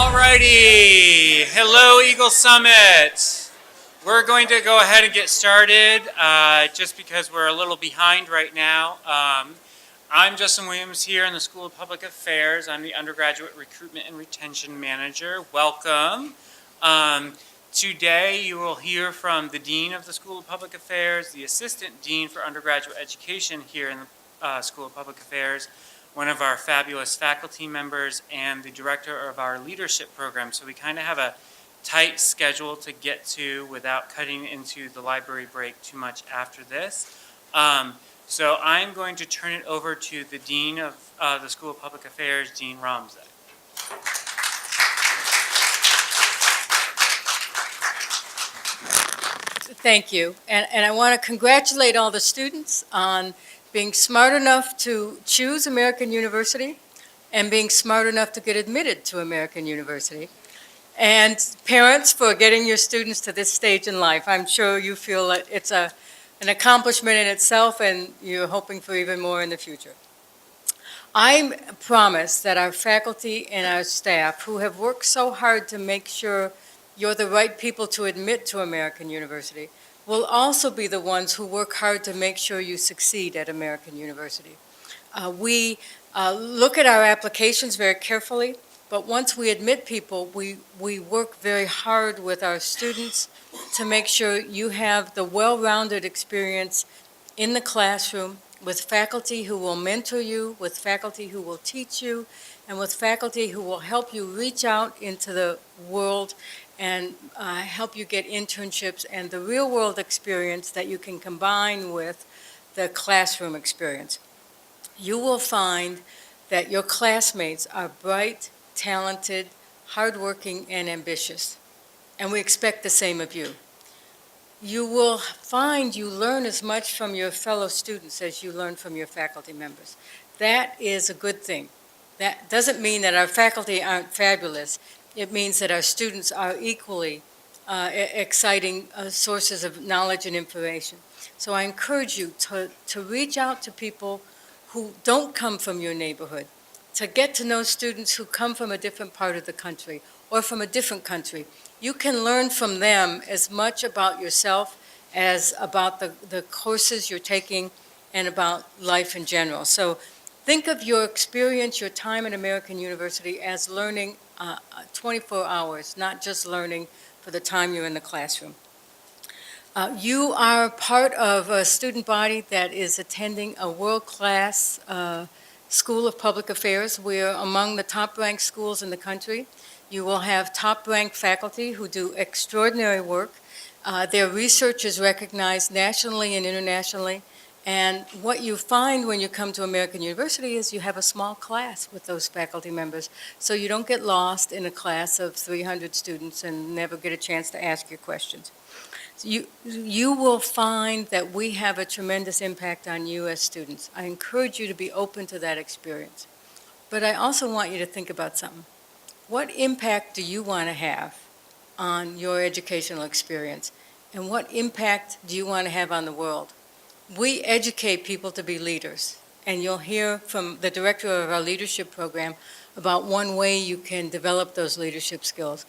Alrighty, hello Eagle Summit. We're going to go ahead and get started just because we're a little behind right now. I'm Justin Williams here in the School of Public Affairs. I'm the Undergraduate Recruitment and Retention Manager. Welcome. Today you will hear from the Dean of the School of Public Affairs, the Assistant Dean for Undergraduate Education here in the School of Public Affairs, one of our fabulous faculty members, and the director of our leadership program. So we kind of have a tight schedule to get to without cutting into the library break too much after this. So I'm going to turn it over to the Dean of the School of Public Affairs, Dean Ramsey. Thank you. And I want to congratulate all the students on being smart enough to choose American University and being smart enough to get admitted to American University. And parents for getting your students to this stage in life. I'm sure you feel that it's an accomplishment in itself and you're hoping for even more in the future. I promise that our faculty and our staff who have worked so hard to make sure you're the right people to admit to American University will also be the ones who work hard to make sure you succeed at American University. We look at our applications very carefully, but once we admit people, we work very hard with our students to make sure you have the well-rounded experience in the classroom with faculty who will mentor you, with faculty who will teach you, and with faculty who will help you reach out into the world and help you get internships and the real-world experience that you can combine with the classroom experience. You will find that your classmates are bright, talented, hardworking, and ambitious, and we expect the same of you. You will find you learn as much from your fellow students as you learn from your faculty members. That is a good thing. That doesn't mean that our faculty aren't fabulous. It means that our students are equally exciting sources of knowledge and information. So I encourage you to reach out to people who don't come from your neighborhood, to get to know students who come from a different part of the country or from a different country. You can learn from them as much about yourself as about the courses you're taking and about life in general. So think of your experience, your time at American University as learning 24 hours, not just learning for the time you're in the classroom. You are part of a student body that is attending a world-class School of Public Affairs. We're among the top-ranked schools in the country. You will have top-ranked faculty who do extraordinary work. Their research is recognized nationally and internationally. And what you find when you come to American University is you have a small class with those faculty members, so you don't get lost in a class of 300 students and never get a chance to ask your questions. So you will find that we have a tremendous impact on you as students. I encourage you to be open to that experience. But I also want you to think about something. What impact do you want to have on your educational experience? And what impact do you want to have on the world? We educate people to be leaders, and you'll hear from the director of our leadership program about one way you can develop those leadership skills.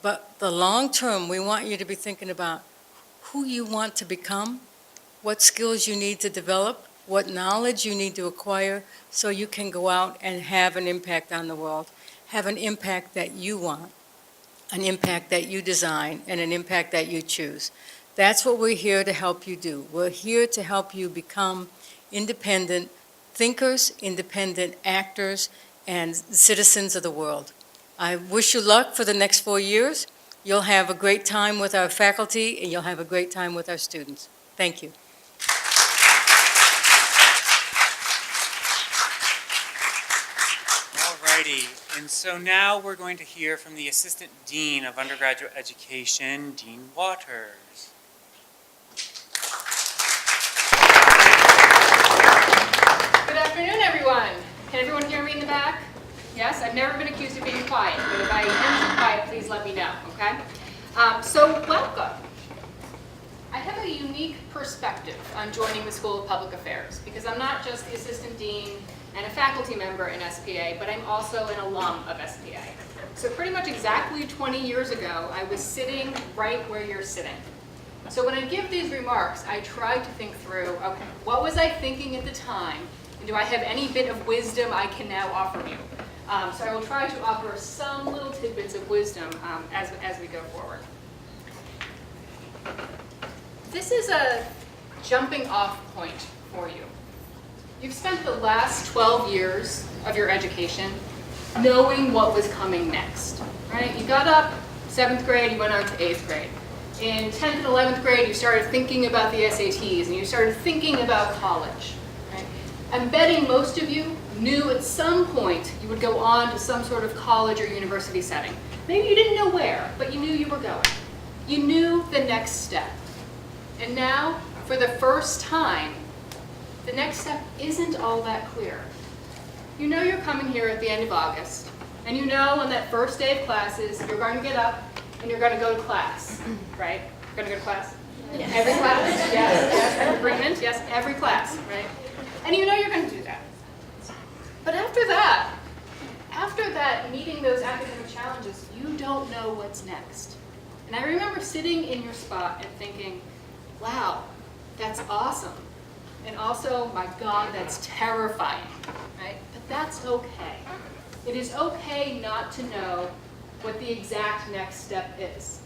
But the long term, we want you to be thinking about who you want to become, what skills you need to develop, what knowledge you need to acquire so you can go out and have an impact on the world, have an impact that you want, an impact that you design, and an impact that you choose. That's what we're here to help you do. We're here to help you become independent thinkers, independent actors, and citizens of the world. I wish you luck for the next 4 years. You'll have a great time with our faculty, and you'll have a great time with our students. Thank you. All righty, and so now we're going to hear from the Assistant Dean of Undergraduate Education, Dean Waters. Good afternoon, everyone. Can everyone hear me in the back? Yes, I've never been accused of being quiet, but if I am too quiet, please let me know, okay? So welcome. I have a unique perspective on joining the School of Public Affairs because I'm not just the Assistant Dean and a faculty member in SPA, but I'm also an alum of SPA. So pretty much exactly 20 years ago, I was sitting right where you're sitting. So when I give these remarks, I try to think through, okay, what was I thinking at the time? And do I have any bit of wisdom I can now offer you? So I will try to offer some little tidbits of wisdom as we go forward. This is a jumping off point for you. You've spent the last 12 years of your education knowing what was coming next, right? You got up 7th grade, you went on to 8th grade. In 10th and 11th grade, you started thinking about the SATs and you started thinking about college, right? I'm betting most of you knew at some point you would go on to some sort of college or university setting. Maybe you didn't know where, but you knew you were going. You knew the next step. And now, for the first time, the next step isn't all that clear. You know you're coming here at the end of August, and you know on that first day of classes, you're going to get up and you're going to go to class, right? You're going to go to class? Yes. Every class? Yes. Recruitment? Yes, every class, right? And you know you're going to do that. But after that, meeting those academic challenges, you don't know what's next. And I remember sitting in your spot and thinking, wow, that's awesome. And also, my God, that's terrifying, right? But that's okay. It is okay not to know what the exact next step is.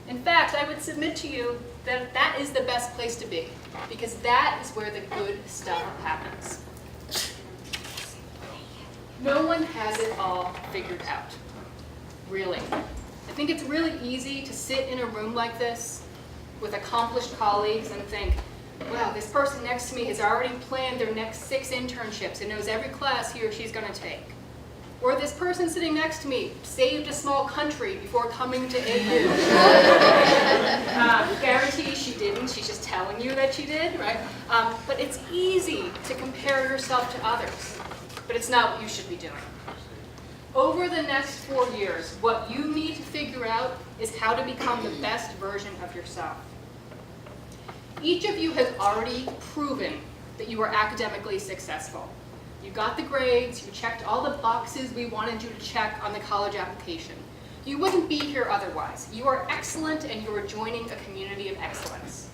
In fact, I would submit to you that that is the best place to be, because that is where the good stuff happens. No one has it all figured out, really. I think it's really easy to sit in a room like this with accomplished colleagues and think, wow, this person next to me has already planned their next 6 internships and knows every class he or she's going to take. Or this person sitting next to me saved a small country before coming to AU. Guarantee she didn't, she's just telling you that she did, right? But it's easy to compare yourself to others, but it's not what you should be doing. Over the next 4 years, what you need to figure out is how to become the best version of yourself. Each of you has already proven that you are academically successful. You got the grades, you checked all the boxes we wanted you to check on the college application. You wouldn't be here otherwise. You are excellent and you are joining a community of excellence.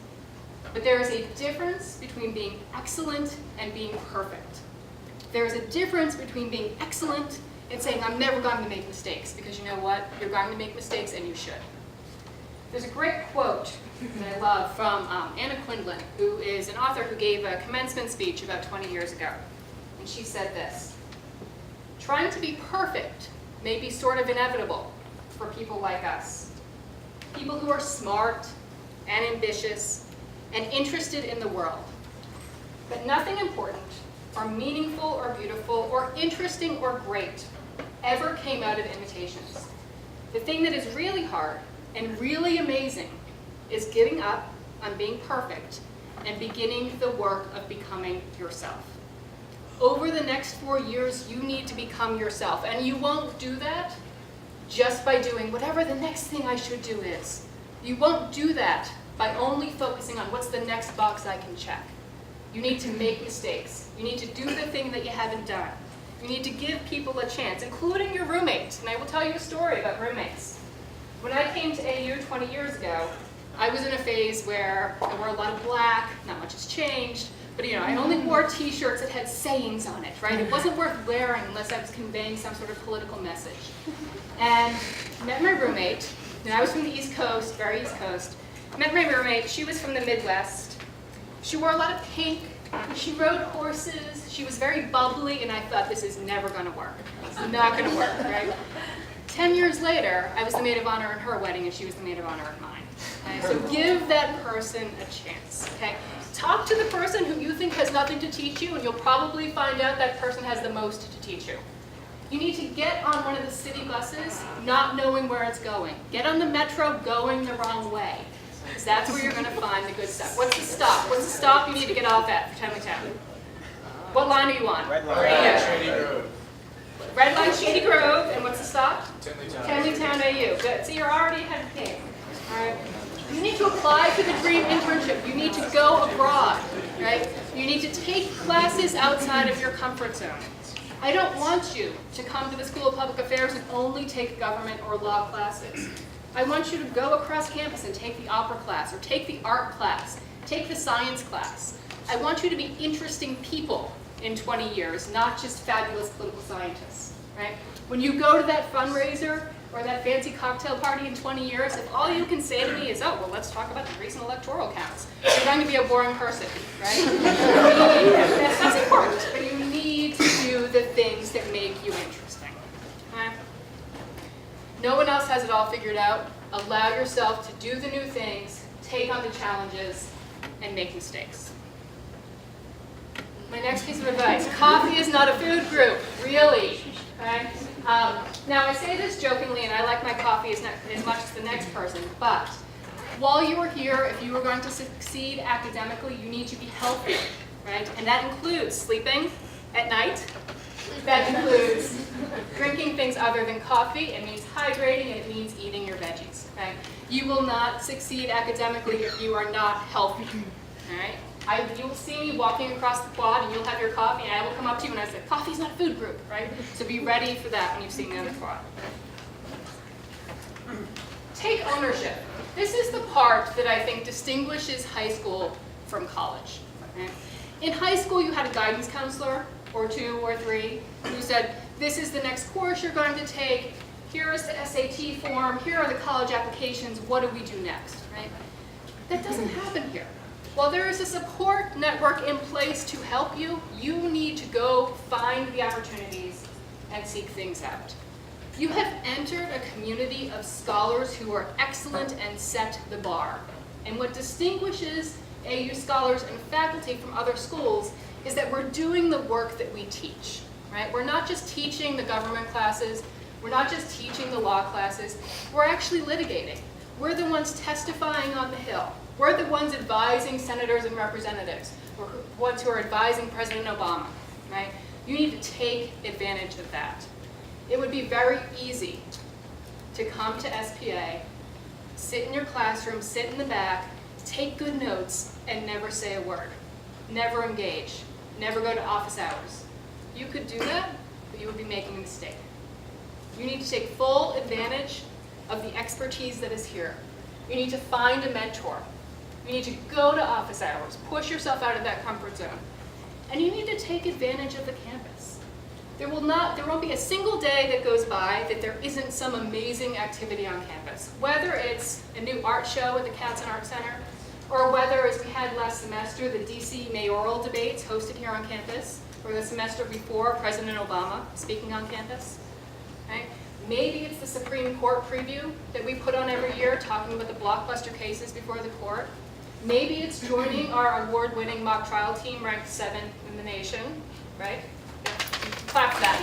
But there is a difference between being excellent and being perfect. There is a difference between being excellent and saying, I'm never going to make mistakes, because you know what? You're going to make mistakes and you should. There's a great quote that I love from Anna Quindlen, who is an author who gave a commencement speech about 20 years ago. And she said this: trying to be perfect may be sort of inevitable for people like us. People who are smart and ambitious and interested in the world. But nothing important or meaningful or beautiful or interesting or great ever came out of imitations. The thing that is really hard and really amazing is giving up on being perfect and beginning the work of becoming yourself. Over the next 4 years, you need to become yourself, and you won't do that just by doing whatever the next thing I should do is. You won't do that by only focusing on what's the next box I can check. You need to make mistakes. You need to do the thing that you haven't done. You need to give people a chance, including your roommates. And I will tell you a story about roommates. When I came to AU 20 years ago, I was in a phase where I wore a lot of black, not much has changed, but I only wore t-shirts that had sayings on it, right? It wasn't worth wearing unless I was conveying some sort of political message. And met my roommate, and I was from the East Coast, very East Coast. Met my roommate, she was from the Midwest. She wore a lot of pink, she rode horses, she was very bubbly, and I thought, this is never gonna work. It's not gonna work, right? 10 years later, I was the maid of honor in her wedding, and she was the maid of honor at mine. Okay? So give that person a chance, okay? Talk to the person who you think has nothing to teach you, and you'll probably find out that person has the most to teach you. You need to get on one of the city buses, not knowing where it's going. Get on the metro going the wrong way, because that's where you're going to find the good stuff. What's the stop? What's the stop you need to get off at for Tenleytown? What line are you on? Red line, Shady Grove. Red line, Shady Grove, and what's the stop? Tenleytown. Tenleytown AU. Good. So you're already ahead of the game. All right. You need to apply for the dream internship. You need to go abroad, right? You need to take classes outside of your comfort zone. I don't want you to come to the School of Public Affairs and only take government or law classes. I want you to go across campus and take the opera class, or take the art class, take the science class. I want you to be interesting people in 20 years, not just fabulous political scientists, right? When you go to that fundraiser or that fancy cocktail party in 20 years, if all you can say to me is, oh, well, let's talk about the recent electoral counts, you're going to be a boring person, right? That's important, but you need to do the things that make you interesting, okay? No one else has it all figured out. Allow yourself to do the new things, take on the challenges, and make mistakes. My next piece of advice, coffee is not a food group, really. Okay? Now I say this jokingly, and I like my coffee as much as the next person, but while you are here, if you are going to succeed academically, you need to be healthy, right? And that includes sleeping at night. That includes drinking things other than coffee. It means hydrating, and it means eating your veggies, okay? You will not succeed academically if you are not healthy, all right? You will see me walking across the quad, and you'll have your coffee, and I will come up to you and I say, coffee's not a food group, right? So be ready for that when you see me on the quad. Take ownership. This is the part that I think distinguishes high school from college. Okay? In high school, you had a guidance counselor, or 2 or 3, who said, this is the next course you're going to take, here is the SAT form, here are the college applications, what do we do next, right? That doesn't happen here. While there is a support network in place to help you, you need to go find the opportunities and seek things out. You have entered a community of scholars who are excellent and set the bar. And what distinguishes AU scholars and faculty from other schools is that we're doing the work that we teach, right? We're not just teaching the government classes, we're not just teaching the law classes, we're actually litigating. We're the ones testifying on the Hill. We're the ones advising senators and representatives. We're the ones who are advising President Obama, right? You need to take advantage of that. It would be very easy to come to SPA, sit in your classroom, sit in the back, take good notes, and never say a word. Never engage. Never go to office hours. You could do that, but you would be making a mistake. You need to take full advantage of the expertise that is here. You need to find a mentor. You need to go to office hours, push yourself out of that comfort zone. And you need to take advantage of the campus. There won't be a single day that goes by that there isn't some amazing activity on campus. Whether it's a new art show at the Katz and Art Center, or whether, as we had last semester, the DC mayoral debates hosted here on campus, or the semester before, President Obama speaking on campus. Okay? Maybe it's the Supreme Court preview that we put on every year, talking about the blockbuster cases before the court. Maybe it's joining our award-winning mock trial team, ranked 7th in the nation, right? Yeah. Clap for that.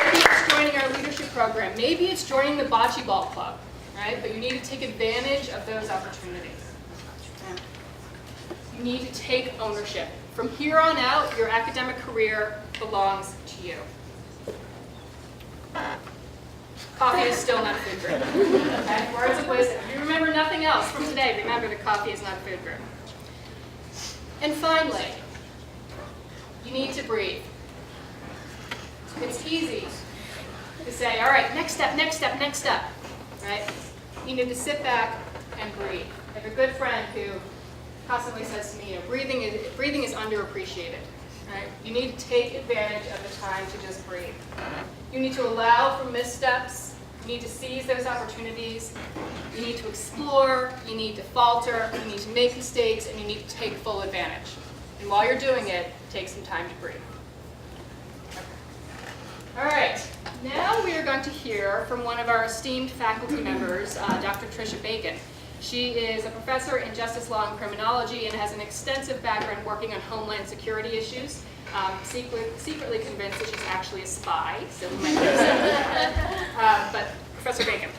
Maybe it's joining our leadership program. Maybe it's joining the bocce ball club, right? But you need to take advantage of those opportunities. You need to take ownership. From here on out, your academic career belongs to you. Coffee is still not a food group. Okay? Words of wisdom. If you remember nothing else from today, remember that coffee is not a food group. And finally, you need to breathe. It's easy to say, all right, next step, next step, next step. Right? You need to sit back and breathe. I have a good friend who constantly says to me, breathing is underappreciated. Right? You need to take advantage of the time to just breathe. You need to allow for missteps. You need to seize those opportunities. You need to explore. You need to falter. You need to make mistakes, and you need to take full advantage. And while you're doing it, take some time to breathe. All right. Now we are going to hear from one of our esteemed faculty members, Dr. TRICIA Bacon. She is a professor in justice law and criminology and has an extensive background working on homeland security issues. Secretly convinced that she's actually a spy, so we might do that. But Professor Bacon.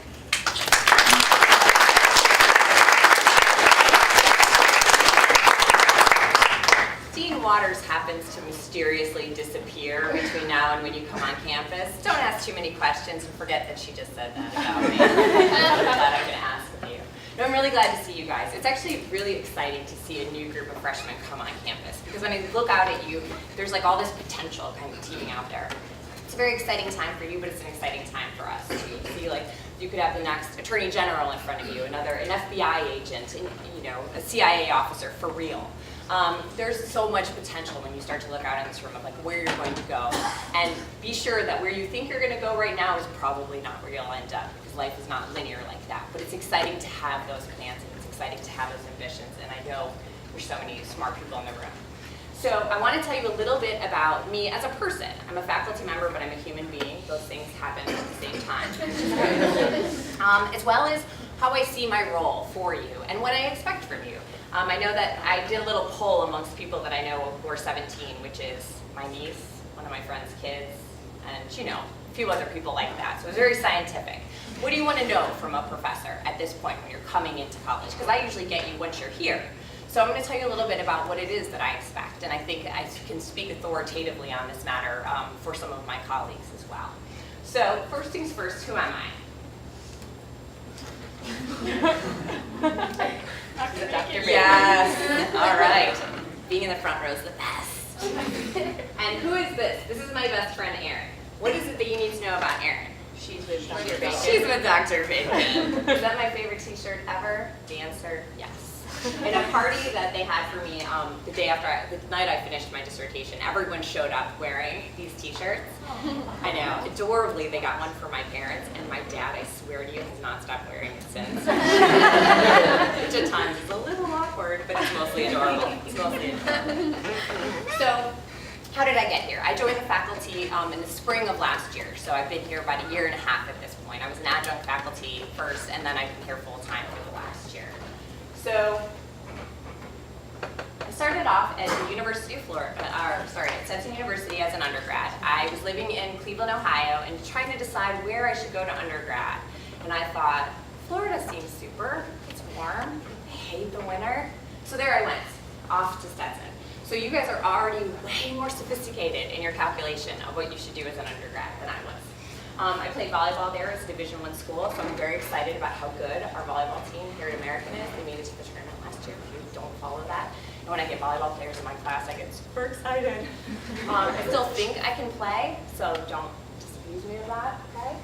Dean Waters happens to mysteriously disappear between now and when you come on campus. Don't ask too many questions and forget that she just said that about me. I'm glad I can ask of you. And I'm really glad to see you guys. It's actually really exciting to see a new group of freshmen come on campus, because when I look out at you, there's like all this potential kind of teeming out there. It's a very exciting time for you, but it's an exciting time for us to see, like, you could have the next Attorney General in front of you, an FBI agent, and, you know, a CIA officer for real. There's so much potential when you start to look out in this room of like where you're going to go, and be sure that where you think you're going to go right now is probably not where you'll end up, because life is not linear like that. But it's exciting to have those plans, and it's exciting to have those ambitions, and I know there's so many smart people in the room. So I want to tell you a little bit about me as a person. I'm a faculty member, but I'm a human being. Those things happen at the same time. As well as how I see my role for you and what I expect from you. I know that I did a little poll amongst people that I know who are 17, which is my niece, one of my friend's kids, and, you know, a few other people like that. So it was very scientific. What do you want to know from a professor at this point when you're coming into college? Because I usually get you once you're here. So I'm going to tell you a little bit about what it is that I expect, and I think I can speak authoritatively on this matter for some of my colleagues as well. So first things first, who am I? Dr. Yes, all right. Being in the front row is the best. And who is this? This is my best friend, Erin. What is it that you need to know about Erin? She's with Dr. Bacon. She's with Dr. Bacon. Is that my favorite t-shirt ever? The answer, yes. In a party that they had for me the night I finished my dissertation, everyone showed up wearing these t-shirts. I know, adorably, they got one for my parents, and my dad, I swear to you, has not stopped wearing it since. Which at times is a little awkward, but it's mostly adorable. It's mostly adorable. So, how did I get here? I joined the faculty in the spring of last year, so I've been here about a year and a half at this point. I was an adjunct faculty first, and then I've been here full-time for the last year. So, I started off at the University of Florida, at Centennial University as an undergrad. I was living in Cleveland, Ohio, and trying to decide where I should go to undergrad. And I thought, Florida seems super, it's warm, I hate the winter. So there I went, off to Stetson. So you guys are already way more sophisticated in your calculation of what you should do as an undergrad than I was. I played volleyball there as a Division I school, so I'm very excited about how good our volleyball team here at American is. They made it to the tournament last year, if you don't follow that. And when I get volleyball players in my class, I get super excited. I still think I can play, so don't disabuse me of that, okay?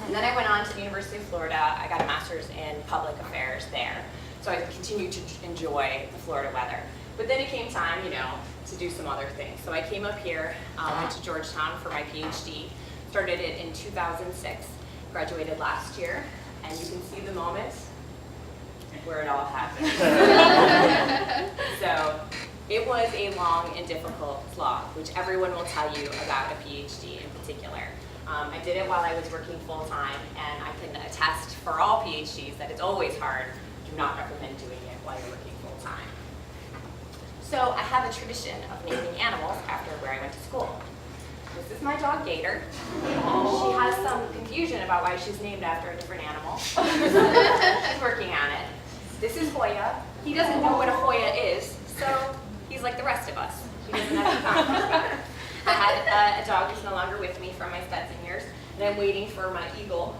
And then I went on to the University of Florida. I got a master's in public affairs there, so I continued to enjoy the Florida weather. But then it came time, you know, to do some other things. So I came up here, went to Georgetown for my PhD, started it in 2006, graduated last year, and you can see the moment where it all happened. So it was a long and difficult slog, which everyone will tell you about a PhD in particular. I did it while I was working full-time, and I can attest for all PhDs that it's always hard. Do not recommend doing it while you're working full-time. So I have a tradition of naming animals after where I went to school. This is my dog, Gator. She has some confusion about why she's named after a different animal. She's working on it. This is Hoya. He doesn't know what a Hoya is, so he's like the rest of us. He doesn't have to comment about it. I had a dog who's no longer with me from my Stetson years, and I'm waiting for my eagle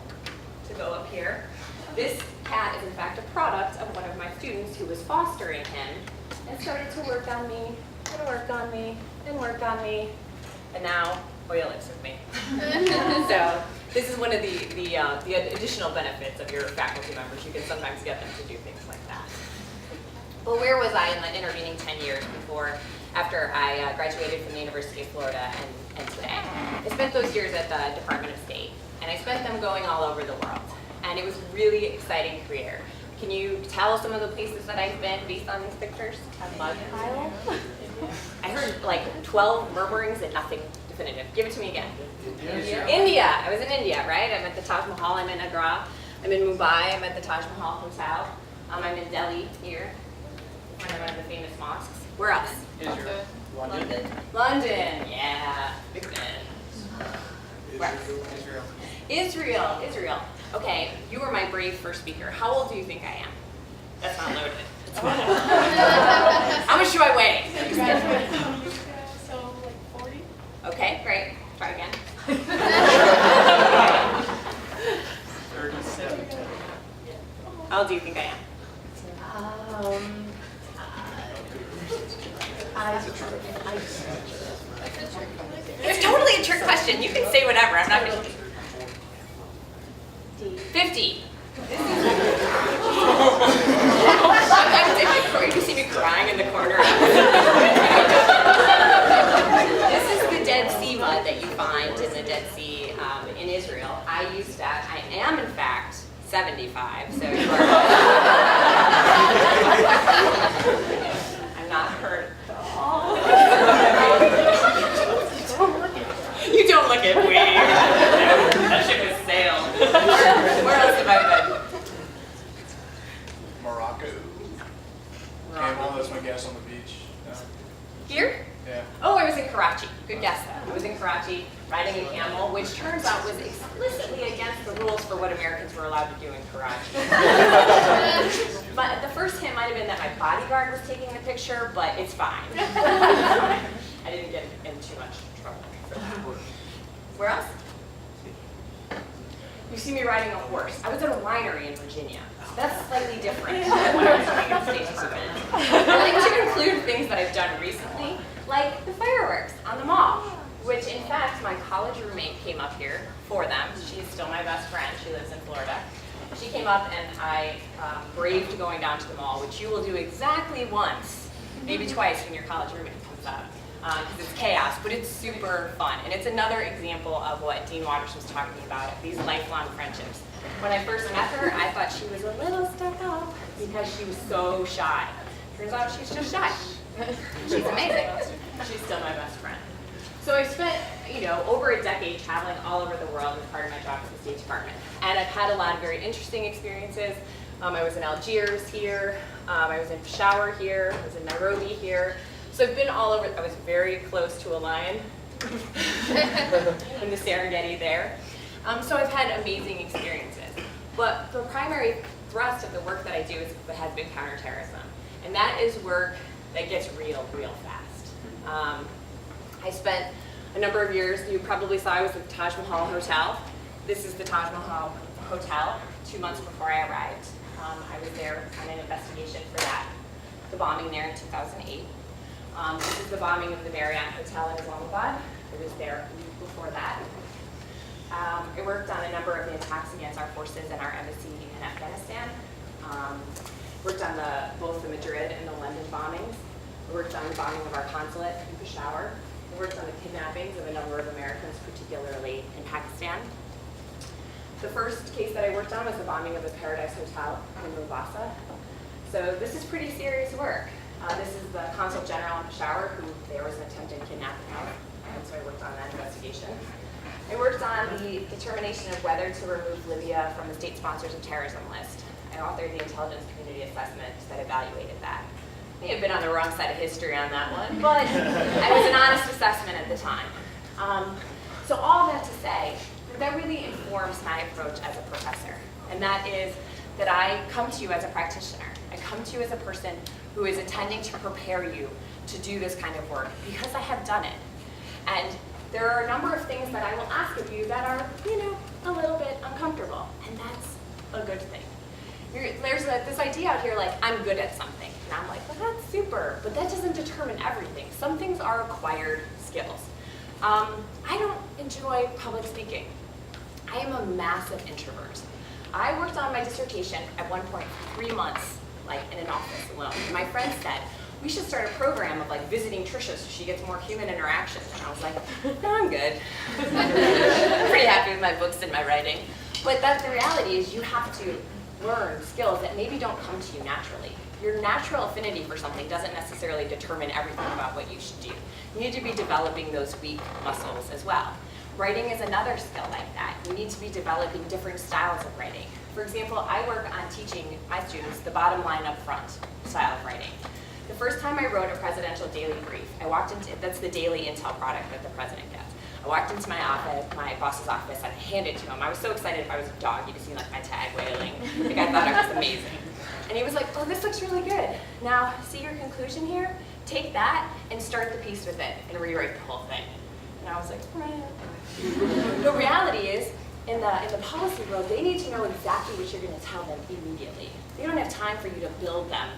to go up here. This cat is in fact a product of one of my students who was fostering him and started to work on me, and work on me, and work on me. And now Hoya lives with me. So this is one of the additional benefits of your faculty members. You can sometimes get them to do things like that. But where was I in the intervening 10 years after I graduated from the University of Florida and today? I spent those years at the Department of State, and I spent them going all over the world. And it was a really exciting career. Can you tell some of the places that I've been based on these pictures? A mud pile? I heard like 12 murmurings and nothing definitive. Give it to me again. India. I was in India, right? I'm at the Taj Mahal. I'm in Agra. I'm in Mumbai. I'm at the Taj Mahal Hotel. I'm in Delhi here, one of the famous mosques. Where else? Israel. London. London. Yeah. Big fan. Where else? Israel. Israel. Okay, you were my brave first speaker. How old do you think I am? That's not loaded. How much do I weigh? So, like 40? Okay, great. Try again. 37. How old do you think I am? It's totally a trick question. You can say whatever. I'm not going to. 50. I'm different. You see me crying in the corner. This is the Dead Sea mud that you find in the Dead Sea in Israel. I used that. I am, in fact, 75, so you are. I'm not hurt at all. You don't look at me. That ship has sailed. Where else have I been? Morocco. Camel, that's my guess on the beach. No. Here? Yeah. Oh, I was in Karachi. Good guess, though. I was in Karachi riding a camel, which turns out was explicitly against the rules for what Americans were allowed to do in Karachi. But the first hint might have been that my bodyguard was taking the picture, but it's fine. It's fine. I didn't get in too much trouble for that. Where else? You see me riding a horse. I was at a winery in Virginia. That's slightly different than when I was doing the State Department. I like to include things that I've done recently, like the fireworks on the mall, which in fact my college roommate came up here for them. She's still my best friend. She lives in Florida. She came up and I braved going down to the mall, which you will do exactly once, maybe twice when your college roommate comes up. Because it's chaos, but it's super fun. And it's another example of what Dean Waters was talking about, these lifelong friendships. When I first met her, I thought she was a little stuck up because she was so shy. Turns out she's just shy. She's amazing. She's still my best friend. So I spent, over a decade traveling all over the world as part of my job at the State Department. And I've had a lot of very interesting experiences. I was in Algiers here. I was in Peshawar here. I was in Nairobi here. So I've been all over. I was very close to a lion in the Serengeti there. So I've had amazing experiences. But the primary thrust of the work that I do has been counterterrorism. And that is work that gets real fast. I spent a number of years, you probably saw I was at the Taj Mahal Hotel. This is the Taj Mahal Hotel, 2 months before I arrived. I was there on an investigation for that, the bombing there in 2008. This is the bombing of the Marriott Hotel in Islamabad. I was there a week before that. I worked on a number of the attacks against our forces and our embassy in Afghanistan. Worked on both the Madrid and the London bombings. I worked on the bombing of our consulate in Peshawar. I worked on the kidnappings of a number of Americans, particularly in Pakistan. The first case that I worked on was the bombing of the Paradise Hotel in Mombasa. So this is pretty serious work. This is the Consul General in Peshawar, who there was an attempted kidnapping of, and so I worked on that investigation. I worked on the determination of whether to remove Libya from the state sponsors of terrorism list. I authored the intelligence community assessment that evaluated that. I may have been on the wrong side of history on that one, but I was an honest assessment at the time. So all that to say, that really informs my approach as a professor, and that is that I come to you as a practitioner. I come to you as a person who is intending to prepare you to do this kind of work because I have done it. And there are a number of things that I will ask of you that are, a little bit uncomfortable, and that's a good thing. There's this idea out here like, I'm good at something, and I'm like, well, that's super, but that doesn't determine everything. Some things are acquired skills. I don't enjoy public speaking. I am a massive introvert. I worked on my dissertation at one point for 3 months, in an office alone. And my friend said, we should start a program of visiting Tricia so she gets more human interaction. And I was like, no, I'm good. I'm pretty happy with my books and my writing. But the reality is you have to learn skills that maybe don't come to you naturally. Your natural affinity for something doesn't necessarily determine everything about what you should do. You need to be developing those weak muscles as well. Writing is another skill like that. You need to be developing different styles of writing. For example, I work on teaching my students the bottom line up front style of writing. The first time I wrote a presidential daily brief, that's the daily intel product that the president gets. I walked into my boss's office, and I handed it to him. I was so excited if I was a dog, you'd have seen my tag wailing. I thought I was amazing. And he was like, oh, this looks really good. Now, see your conclusion here? Take that and start the piece with it and rewrite the whole thing. And I was like, right. The reality is, in the policy world, they need to know exactly what you're going to tell them immediately. They don't have time for you to build them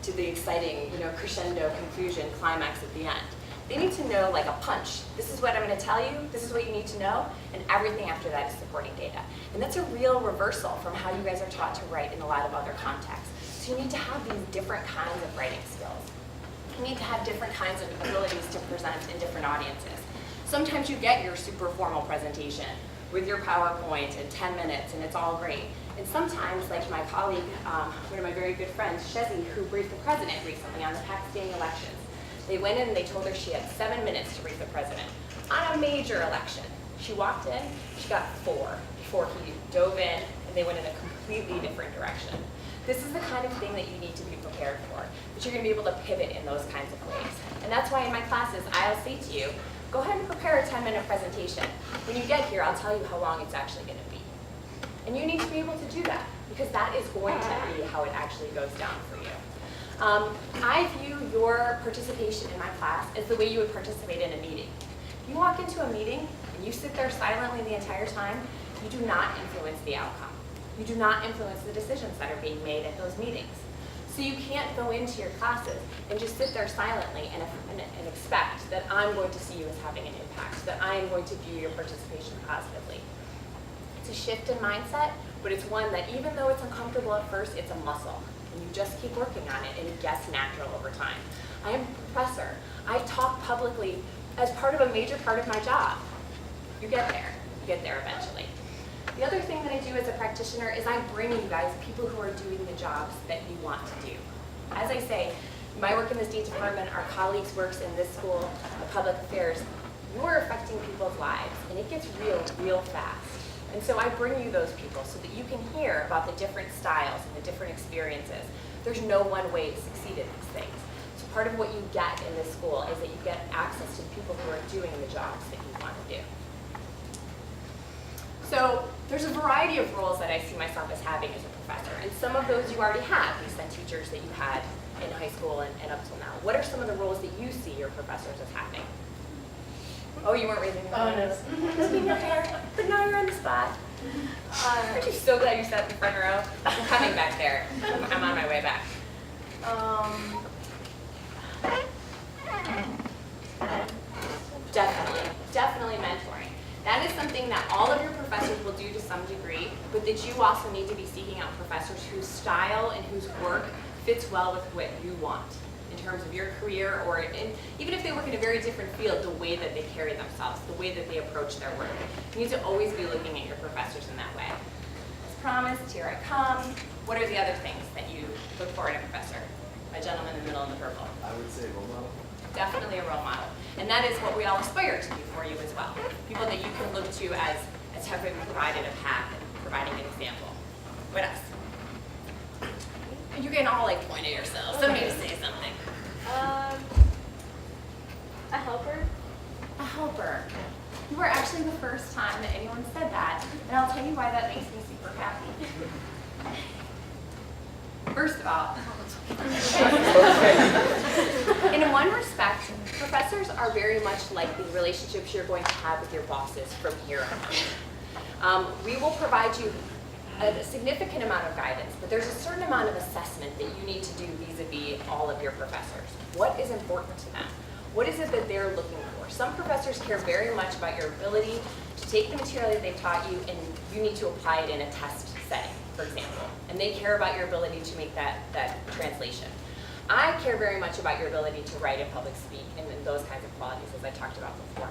to the exciting, crescendo conclusion, climax at the end. They need to know like a punch. This is what I'm going to tell you, this is what you need to know, and everything after that is supporting data. And that's a real reversal from how you guys are taught to write in a lot of other contexts. So you need to have these different kinds of writing skills. You need to have different kinds of abilities to present in different audiences. Sometimes you get your super formal presentation with your PowerPoint in 10 minutes and it's all great. And sometimes, like my colleague, one of my very good friends, Shezi, who briefed the president recently on the Pakistani elections, they went in and they told her she had 7 minutes to brief the president on a major election. She walked in, she got 4 before he dove in and they went in a completely different direction. This is the kind of thing that you need to be prepared for, that you're going to be able to pivot in those kinds of ways. And that's why in my classes, I'll say to you, go ahead and prepare a 10-minute presentation. When you get here, I'll tell you how long it's actually going to be. And you need to be able to do that, because that is going to be how it actually goes down for you. I view your participation in my class as the way you would participate in a meeting. If you walk into a meeting and you sit there silently the entire time, you do not influence the outcome. You do not influence the decisions that are being made at those meetings. So you can't go into your classes and just sit there silently and expect that I'm going to see you as having an impact, that I am going to view your participation positively. It's a shift in mindset, but it's one that even though it's uncomfortable at first, it's a muscle. And you just keep working on it and it gets natural over time. I am a professor. I talk publicly as part of a major part of my job. You get there. You get there eventually. The other thing that I do as a practitioner is I bring you guys people who are doing the jobs that you want to do. As I say, my work in the State Department, our colleagues' works in this school of public affairs, you are affecting people's lives, and it gets real fast. And so I bring you those people so that you can hear about the different styles and the different experiences. There's no one way to succeed in these things. So part of what you get in this school is that you get access to people who are doing the jobs that you want to do. So there's a variety of roles that I see myself as having as a professor, and some of those you already have, these then teachers that you had in high school and up till now. What are some of the roles that you see your professors as having? Oh, you weren't raising your hand. Just being prepared, but now you're on the spot. Aren't you so glad you sat in the front row? I'm coming back there. I'm on my way back. Definitely mentoring. That is something that all of your professors will do to some degree, but that you also need to be seeking out professors whose style and whose work fits well with what you want in terms of your career, or even if they work in a very different field, the way that they carry themselves, the way that they approach their work. You need to always be looking at your professors in that way. As promised, here I come. What are the other things that you look for in a professor? My gentleman in the middle in the purple. I would say role model. Definitely a role model. And that is what we all aspire to be for you as well. People that you can look to as having provided a path and providing an example. What else? You can all like point at yourselves. Somebody say something. A helper. A helper. You were actually the first time that anyone said that, and I'll tell you why that makes me super happy. First of all, in one respect, professors are very much like the relationships you're going to have with your bosses from here on. We will provide you a significant amount of guidance, but there's a certain amount of assessment that you need to do vis-a-vis all of your professors. What is important to them? What is it that they're looking for? Some professors care very much about your ability to take the material that they've taught you and you need to apply it in a test setting, for example. And they care about your ability to make that translation. I care very much about your ability to write and public speak and those kinds of qualities, as I talked about before.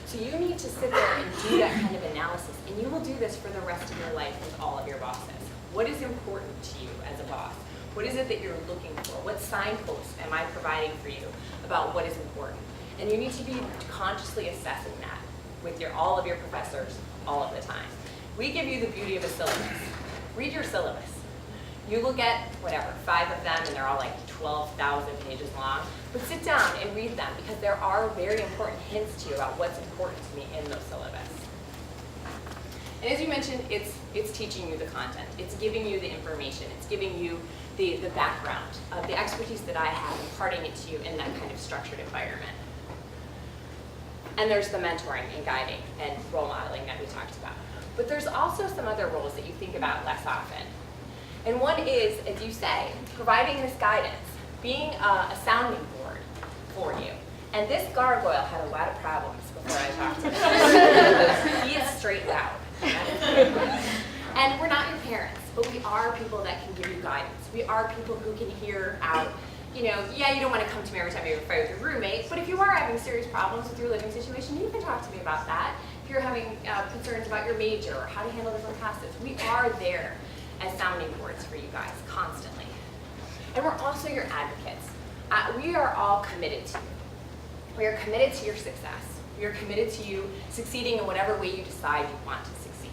So you need to sit there and do that kind of analysis, and you will do this for the rest of your life with all of your bosses. What is important to you as a boss? What is it that you're looking for? What signposts am I providing for you about what is important? And you need to be consciously assessing that with all of your professors all of the time. We give you the beauty of a syllabus. Read your syllabus. You will get, whatever, 5 of them, and they're all like 12,000 pages long. But sit down and read them, because there are very important hints to you about what's important to me in those syllabus. And as you mentioned, it's teaching you the content. It's giving you the information. It's giving you the background, the expertise that I have, imparting it to you in that kind of structured environment. And there's the mentoring and guiding and role modeling that we talked about. But there's also some other roles that you think about less often. And one is, as you say, providing this guidance, being a sounding board for you. And this gargoyle had a lot of problems before I talked to him. He is straight loud. And we're not your parents, but we are people that can give you guidance. We are people who can hear out, you know, yeah, you don't want to come to me every time you have a fight with your roommate, but if you are having serious problems with your living situation, you can talk to me about that. If you're having concerns about your major or how to handle different classes, we are there as sounding boards for you guys constantly. And we're also your advocates. We are all committed to you. We are committed to your success. We are committed to you succeeding in whatever way you decide you want to succeed.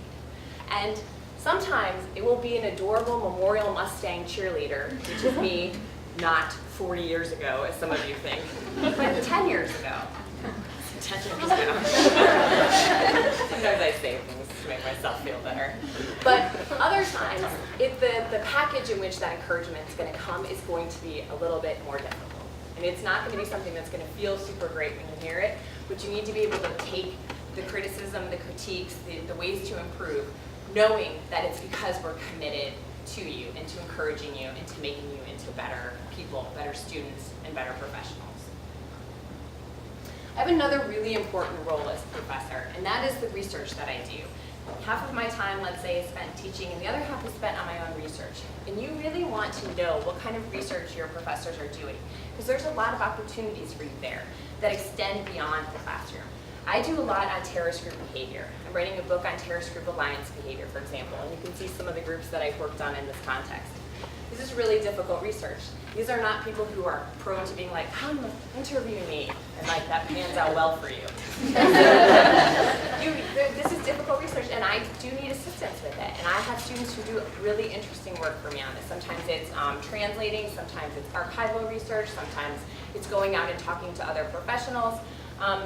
And sometimes it will be an adorable Memorial Mustang cheerleader, which is me, not 40 years ago, as some of you think, but 10 years ago. 10 years ago. Sometimes I say things to make myself feel better. But other times, the package in which that encouragement is going to come is going to be a little bit more difficult. And it's not going to be something that's going to feel super great when you hear it, but you need to be able to take the criticism, the critiques, the ways to improve, knowing that it's because we're committed to you and to encouraging you and to making you into better people, better students, and better professionals. I have another really important role as a professor, and that is the research that I do. Half of my time, let's say, is spent teaching, and the other half is spent on my own research. And you really want to know what kind of research your professors are doing, because there's a lot of opportunities for you there that extend beyond the classroom. I do a lot on terrorist group behavior. I'm writing a book on terrorist group alliance behavior, for example, and you can see some of the groups that I've worked on in this context. This is really difficult research. These are not people who are prone to being like, come interview me, and like that pans out well for you. This is difficult research, and I do need assistance with it. And I have students who do really interesting work for me on this. Sometimes it's translating, sometimes it's archival research, sometimes it's going out and talking to other professionals,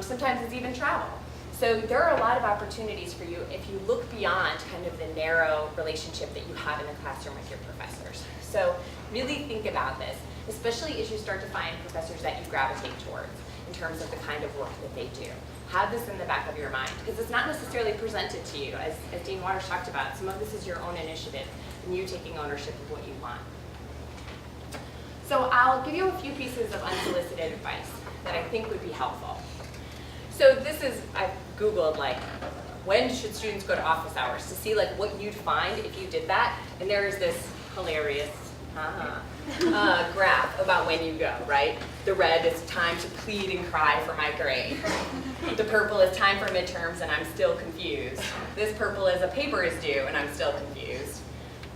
sometimes it's even travel. So there are a lot of opportunities for you if you look beyond kind of the narrow relationship that you have in the classroom with your professors. So really think about this, especially as you start to find professors that you gravitate towards in terms of the kind of work that they do. Have this in the back of your mind, because it's not necessarily presented to you. As Dean Waters talked about, some of this is your own initiative and you taking ownership of what you want. So I'll give you a few pieces of unsolicited advice that I think would be helpful. So this is, I've Googled like, when should students go to office hours to see like what you'd find if you did that. And there is this hilarious graph about when you go, right? The red is time to plead and cry for my grade. The purple is time for midterms and I'm still confused. This purple is a paper is due and I'm still confused.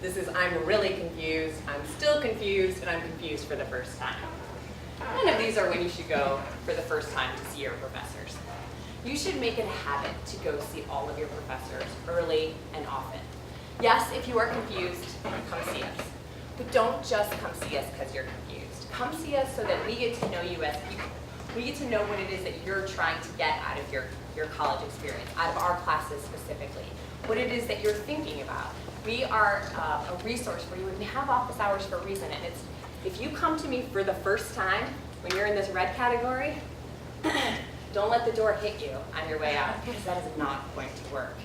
This is I'm really confused, I'm still confused, and I'm confused for the first time. None of these are when you should go for the first time to see your professors. You should make it a habit to go see all of your professors early and often. Yes, if you are confused, come see us. But don't just come see us because you're confused. Come see us so that we get to know you as people. We get to know what it is that you're trying to get out of your college experience, out of our classes specifically, what it is that you're thinking about. We are a resource for you, and we have office hours for a reason. And it's if you come to me for the first time, when you're in this red category, don't let the door hit you on your way out, because that is not going to work.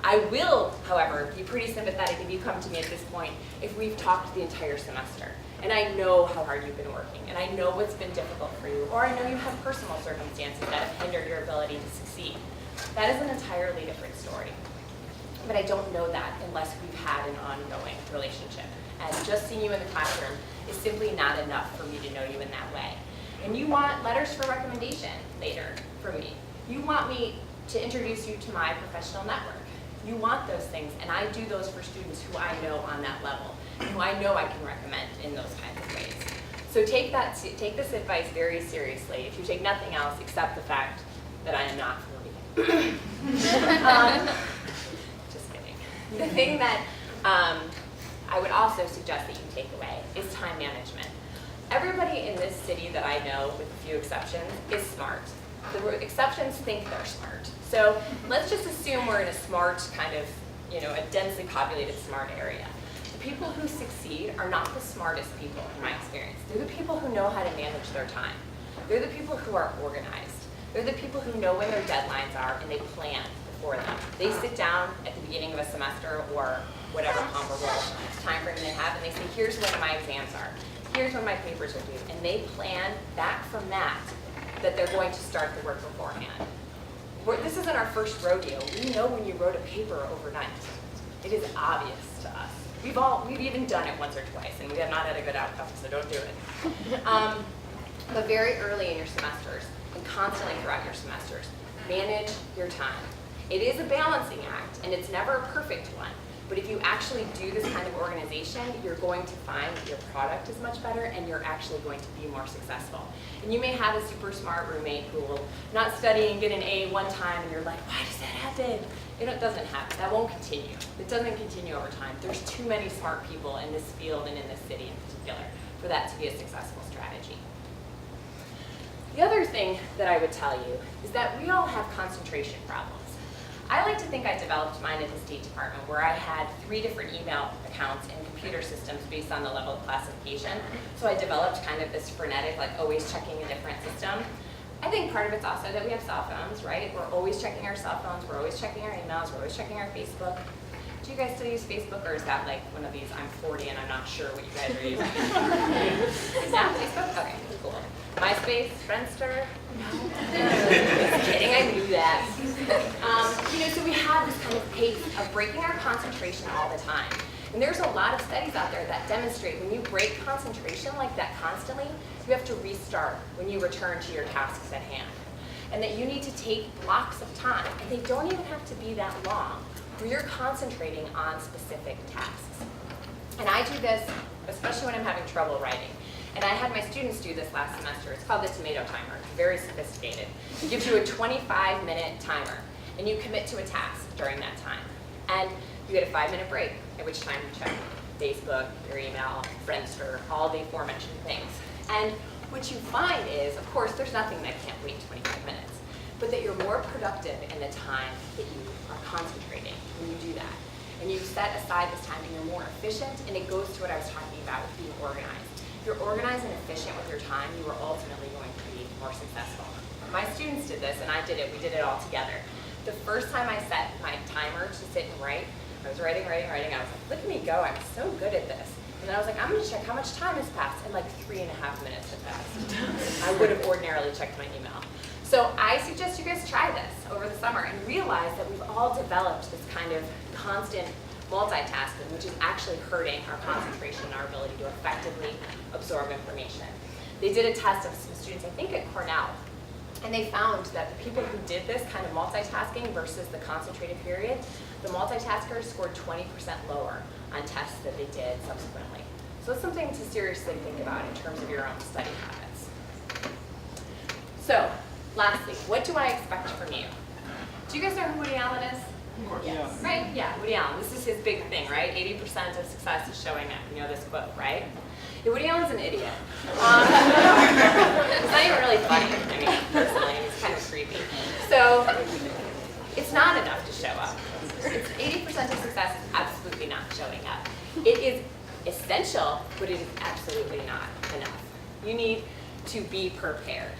I will, however, be pretty sympathetic if you come to me at this point if we've talked the entire semester. And I know how hard you've been working, and I know what's been difficult for you, or I know you have personal circumstances that have hindered your ability to succeed. That is an entirely different story. But I don't know that unless we've had an ongoing relationship. And just seeing you in the classroom is simply not enough for me to know you in that way. And you want letters for recommendation later from me. You want me to introduce you to my professional network. You want those things, and I do those for students who I know on that level, and who I know I can recommend in those kinds of ways. So take this advice very seriously, if you take nothing else except the fact that I am not 40. Just kidding. The thing that I would also suggest that you take away is time management. Everybody in this city that I know, with a few exceptions, is smart. The exceptions think they're smart. So let's just assume we're in a smart kind of, a densely populated smart area. The people who succeed are not the smartest people in my experience. They're the people who know how to manage their time. They're the people who are organized. They're the people who know when their deadlines are and they plan for them. They sit down at the beginning of a semester or whatever comparable time frame they have, and they say, here's when my exams are. here's when my papers are due. And they plan back from that they're going to start the work beforehand. This isn't our first rodeo. We know when you wrote a paper overnight. It is obvious to us. We've even done it once or twice, and we have not had a good outcome, so don't do it. But very early in your semesters, and constantly throughout your semesters, manage your time. It is a balancing act, and it's never a perfect one. But if you actually do this kind of organization, you're going to find that your product is much better, and you're actually going to be more successful. And you may have a super smart roommate who will not study and get an A one time, and you're like, why does that happen? It doesn't happen. That won't continue. It doesn't continue over time. There's too many smart people in this field and in this city in particular for that to be a successful strategy. The other thing that I would tell you is that we all have concentration problems. I like to think I developed mine at the State Department, where I had 3 different email accounts and computer systems based on the level of classification. So I developed kind of this frenetic, like always checking a different system. I think part of it's also that we have cell phones, right? We're always checking our cell phones, we're always checking our emails, we're always checking our Facebook. Do you guys still use Facebook, or is that like one of these, I'm 40 and I'm not sure what you guys are using? Is that Facebook? Okay, cool. MySpace, Friendster? No. Just kidding, I knew that. So we have this kind of pace of breaking our concentration all the time. And there's a lot of studies out there that demonstrate when you break concentration like that constantly, you have to restart when you return to your tasks at hand. And that you need to take blocks of time, and they don't even have to be that long, where you're concentrating on specific tasks. And I do this, especially when I'm having trouble writing. And I had my students do this last semester. It's called the tomato timer. It's very sophisticated. It gives you a 25-minute timer, and you commit to a task during that time. And you get a 5-minute break, at which time you check Facebook, your email, Friendster, all the aforementioned things. And what you find is, of course, there's nothing that can't wait 25 minutes, but that you're more productive in the time that you are concentrating when you do that. And you set aside this time and you're more efficient, and it goes to what I was talking about with being organized. If you're organized and efficient with your time, you are ultimately going to be more successful. My students did this, and I did it. We did it all together. The first time I set my timer to sit and write, I was writing. I was like, look at me go, I'm so good at this. And then I was like, I'm gonna check how much time has passed, and like 3.5 minutes had passed. I would have ordinarily checked my email. So I suggest you guys try this over the summer and realize that we've all developed this kind of constant multitasking, which is actually hurting our concentration and our ability to effectively absorb information. They did a test of some students, I think at Cornell, and they found that the people who did this kind of multitasking versus the concentrated period, the multitaskers scored 20% lower on tests that they did subsequently. So it's something to seriously think about in terms of your own study habits. So, lastly, what do I expect from you? Do you guys know who Woody Allen is? Of course. Yes. Right? Yeah, Woody Allen. This is his big thing, right? 80% of success is showing up. You know this quote, right? Yeah, Woody Allen's an idiot. It's not even really funny. I mean, personally, he's kind of creepy. So, it's not enough to show up. 80% of success is absolutely not showing up. It is essential, but it is absolutely not enough. You need to be prepared.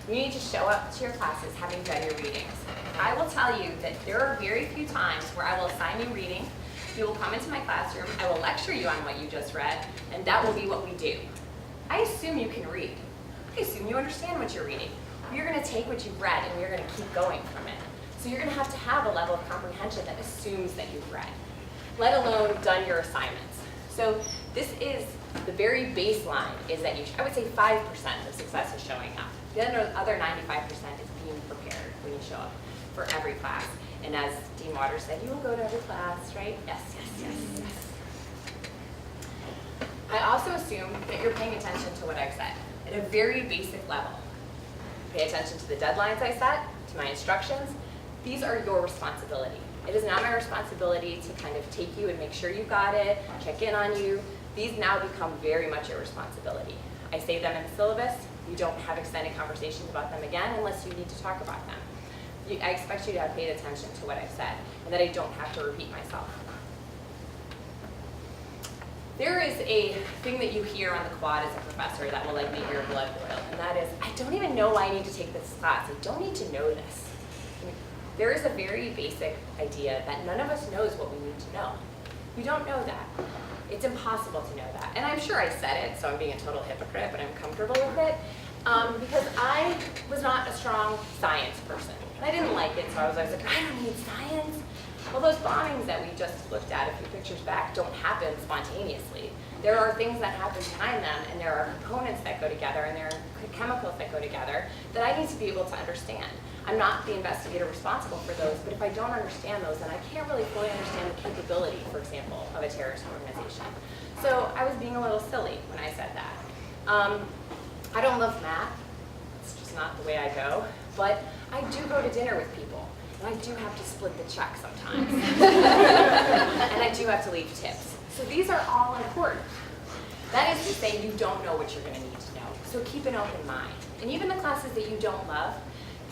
You need to show up to your classes having done your readings. I will tell you that there are very few times where I will assign you reading, you will come into my classroom, I will lecture you on what you just read, and that will be what we do. I assume you can read. I assume you understand what you're reading. You're going to take what you've read and you're going to keep going from it. So you're going to have a level of comprehension that assumes that you've read, let alone done your assignments. So this is the very baseline is that I would say 5% of success is showing up. The other 95% is being prepared when you show up for every class. And as Dean Waters said, you will go to every class, right? Yes. I also assume that you're paying attention to what I've said at a very basic level. Pay attention to the deadlines I set, to my instructions. These are your responsibility. It is not my responsibility to kind of take you and make sure you got it, check in on you. These now become very much your responsibility. I say them in the syllabus. You don't have extended conversations about them again unless you need to talk about them. I expect you to have paid attention to what I've said and that I don't have to repeat myself. There is a thing that you hear on the quad as a professor that will like make your blood boil, and that is, I don't even know why I need to take this class. I don't need to know this. There is a very basic idea that none of us knows what we need to know. You don't know that. It's impossible to know that. And I'm sure I said it, so I'm being a total hypocrite, but I'm comfortable with it. Because I was not a strong science person. And I didn't like it, so I was always like, I don't need science. Well, those bombings that we just looked at a few pictures back don't happen spontaneously. There are things that happen behind them, and there are components that go together, and there are chemicals that go together that I need to be able to understand. I'm not the investigator responsible for those, but if I don't understand those, then I can't really fully understand the capability, for example, of a terrorist organization. So I was being a little silly when I said that. I don't love math. It's just not the way I go. But I do go to dinner with people, and I do have to split the check sometimes. And I do have to leave tips. So these are all important. That is to say, you don't know what you're going to need to know. So keep an open mind. And even the classes that you don't love,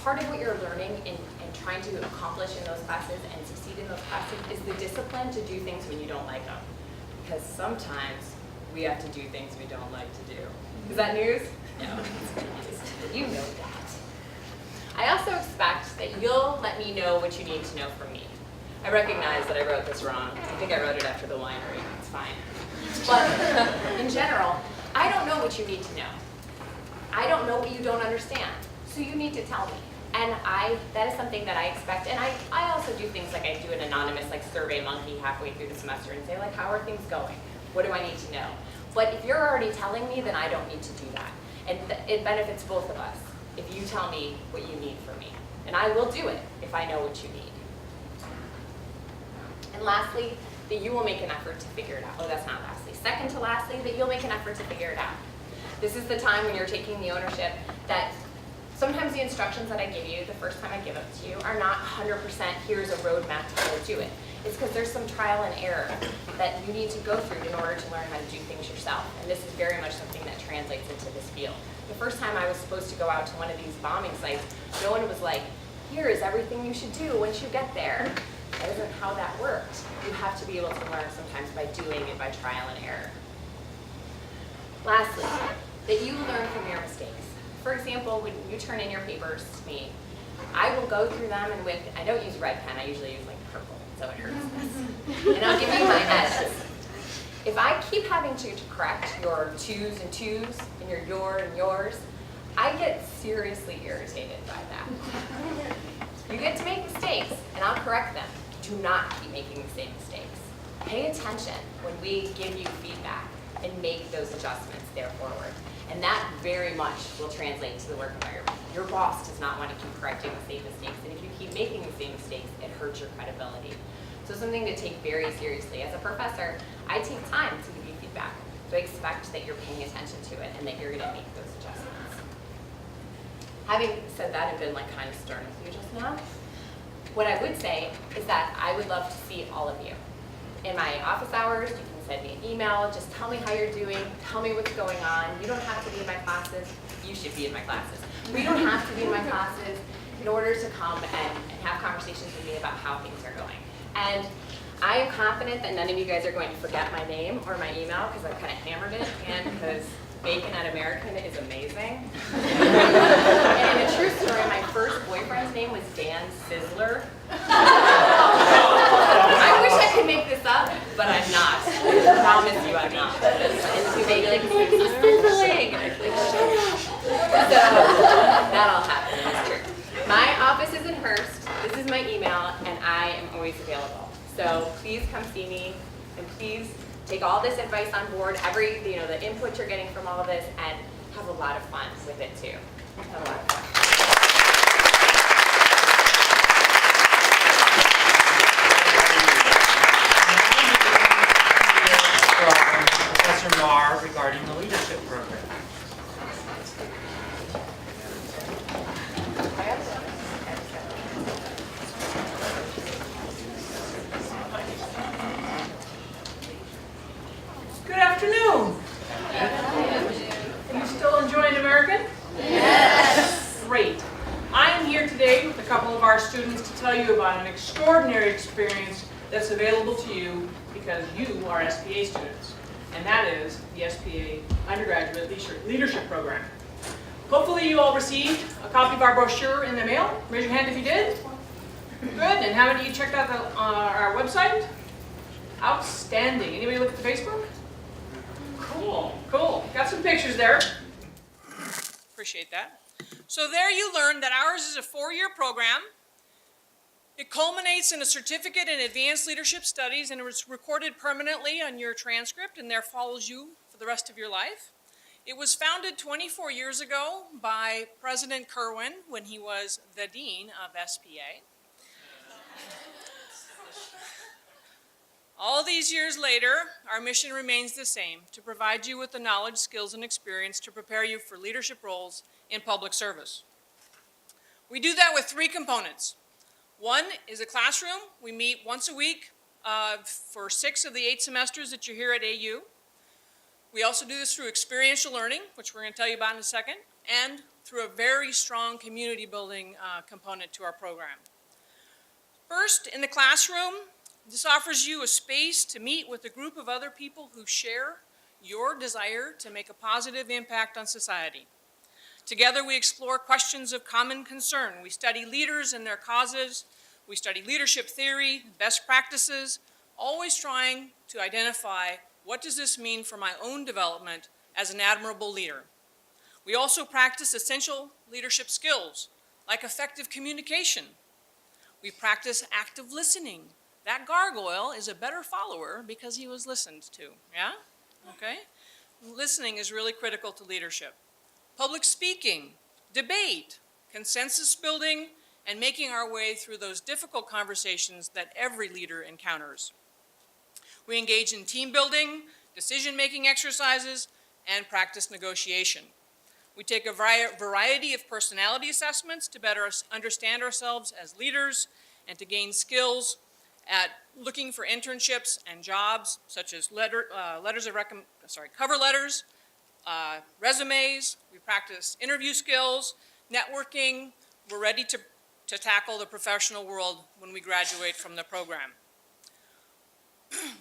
part of what you're learning and trying to accomplish in those classes and succeed in those classes is the discipline to do things when you don't like them. Because sometimes we have to do things we don't like to do. Is that news? No, you know that. I also expect that you'll let me know what you need to know from me. I recognize that I wrote this wrong. I think I wrote it after the winery. It's fine. But in general, I don't know what you need to know. I don't know what you don't understand. So you need to tell me. And that is something that I expect. And I also do things like I do an anonymous survey monkey halfway through the semester and say how are things going? What do I need to know? But if you're already telling me, then I don't need to do that. And it benefits both of us if you tell me what you need from me. And I will do it if I know what you need. And lastly, that you will make an effort to figure it out. Oh, that's not lastly. Second to lastly, that you'll make an effort to figure it out. This is the time when you're taking the ownership that sometimes the instructions that I give you the first time I give them to you are not 100% here's a roadmap to how to do it. It's because there's some trial and error that you need to go through in order to learn how to do things yourself. And this is very much something that translates into this field. The first time I was supposed to go out to one of these bombing sites, no one was like, here is everything you should do once you get there. That isn't how that worked. You have to be able to learn sometimes by doing it by trial and error. Lastly, that you learn from your mistakes. For example, when you turn in your papers to me, I will go through them and I don't use red pen, I usually use purple, so it hurts. And I'll give you my edits. If I keep having to correct your twos and twos and your your and yours, I get seriously irritated by that. You get to make mistakes, and I'll correct them. Do not keep making the same mistakes. Pay attention when we give you feedback and make those adjustments there forward. And that very much will translate to the work environment. Your boss does not want to keep correcting the same mistakes, and if you keep making the same mistakes, it hurts your credibility. So something to take very seriously. As a professor, I take time to give you feedback. So I expect that you're paying attention to it and that you're going to make those adjustments. Having said that and been kind of stern with you just now, what I would say is that I would love to see all of you. In my office hours, you can send me an email, just tell me how you're doing, tell me what's going on. You don't have to be in my classes. You should be in my classes. But you don't have to be in my classes in order to come and have conversations with me about how things are going. And I am confident that none of you guys are going to forget my name or my email because I've kind of hammered it again because bacon at American is amazing. And in a true story, my first boyfriend's name was Dan Sizzler. I wish I could make this up, but I'm not. I promise you I'm not. And they be bacon is sizzling. And I'm shut up. So that all happened. It's true. My office is in Hearst. This is my email, and I am always available. So please come see me, and please take all this advice on board, the input you're getting from all of this, and have a lot of fun with it too. Have a lot of fun. From Professor Marr regarding the leadership program. Good afternoon. Are you still enjoying American? Yes. Great. I am here today with a couple of our students to tell you about an extraordinary experience that's available to you because you are SPA students, and that is the SPA Undergraduate Leadership Program. Hopefully you all received a copy of our brochure in the mail. Raise your hand if you did. Good. And how many of you checked out our website? Outstanding. Anybody look at the Facebook? Cool, cool. Got some pictures there. Appreciate that. So there you learned that ours is a 4-year program. It culminates in a certificate in advanced leadership studies, and it was recorded permanently on your transcript and there follows you for the rest of your life. It was founded 24 years ago by President Kerwin when he was the dean of SPA. All these years later, our mission remains the same, to provide you with the knowledge, skills, and experience to prepare you for leadership roles in public service. We do that with 3 components. One is a classroom. We meet once a week for 6 of the 8 semesters that you're here at AU. We also do this through experiential learning, which we're going to tell you about in a second, and through a very strong community building component to our program. First, in the classroom, this offers you a space to meet with a group of other people who share your desire to make a positive impact on society. Together we explore questions of common concern. We study leaders and their causes. We study leadership theory, best practices, always trying to identify what does this mean for my own development as an admirable leader. We also practice essential leadership skills like effective communication. We practice active listening. That gargoyle is a better follower because he was listened to, yeah? Okay? Listening is really critical to leadership. Public speaking, debate, consensus building, and making our way through those difficult conversations that every leader encounters. We engage in team building, decision-making exercises, and practice negotiation. We take a variety of personality assessments to better understand ourselves as leaders and to gain skills at looking for internships and jobs, such as cover letters, resumes. We practice interview skills, networking. We're ready to tackle the professional world when we graduate from the program.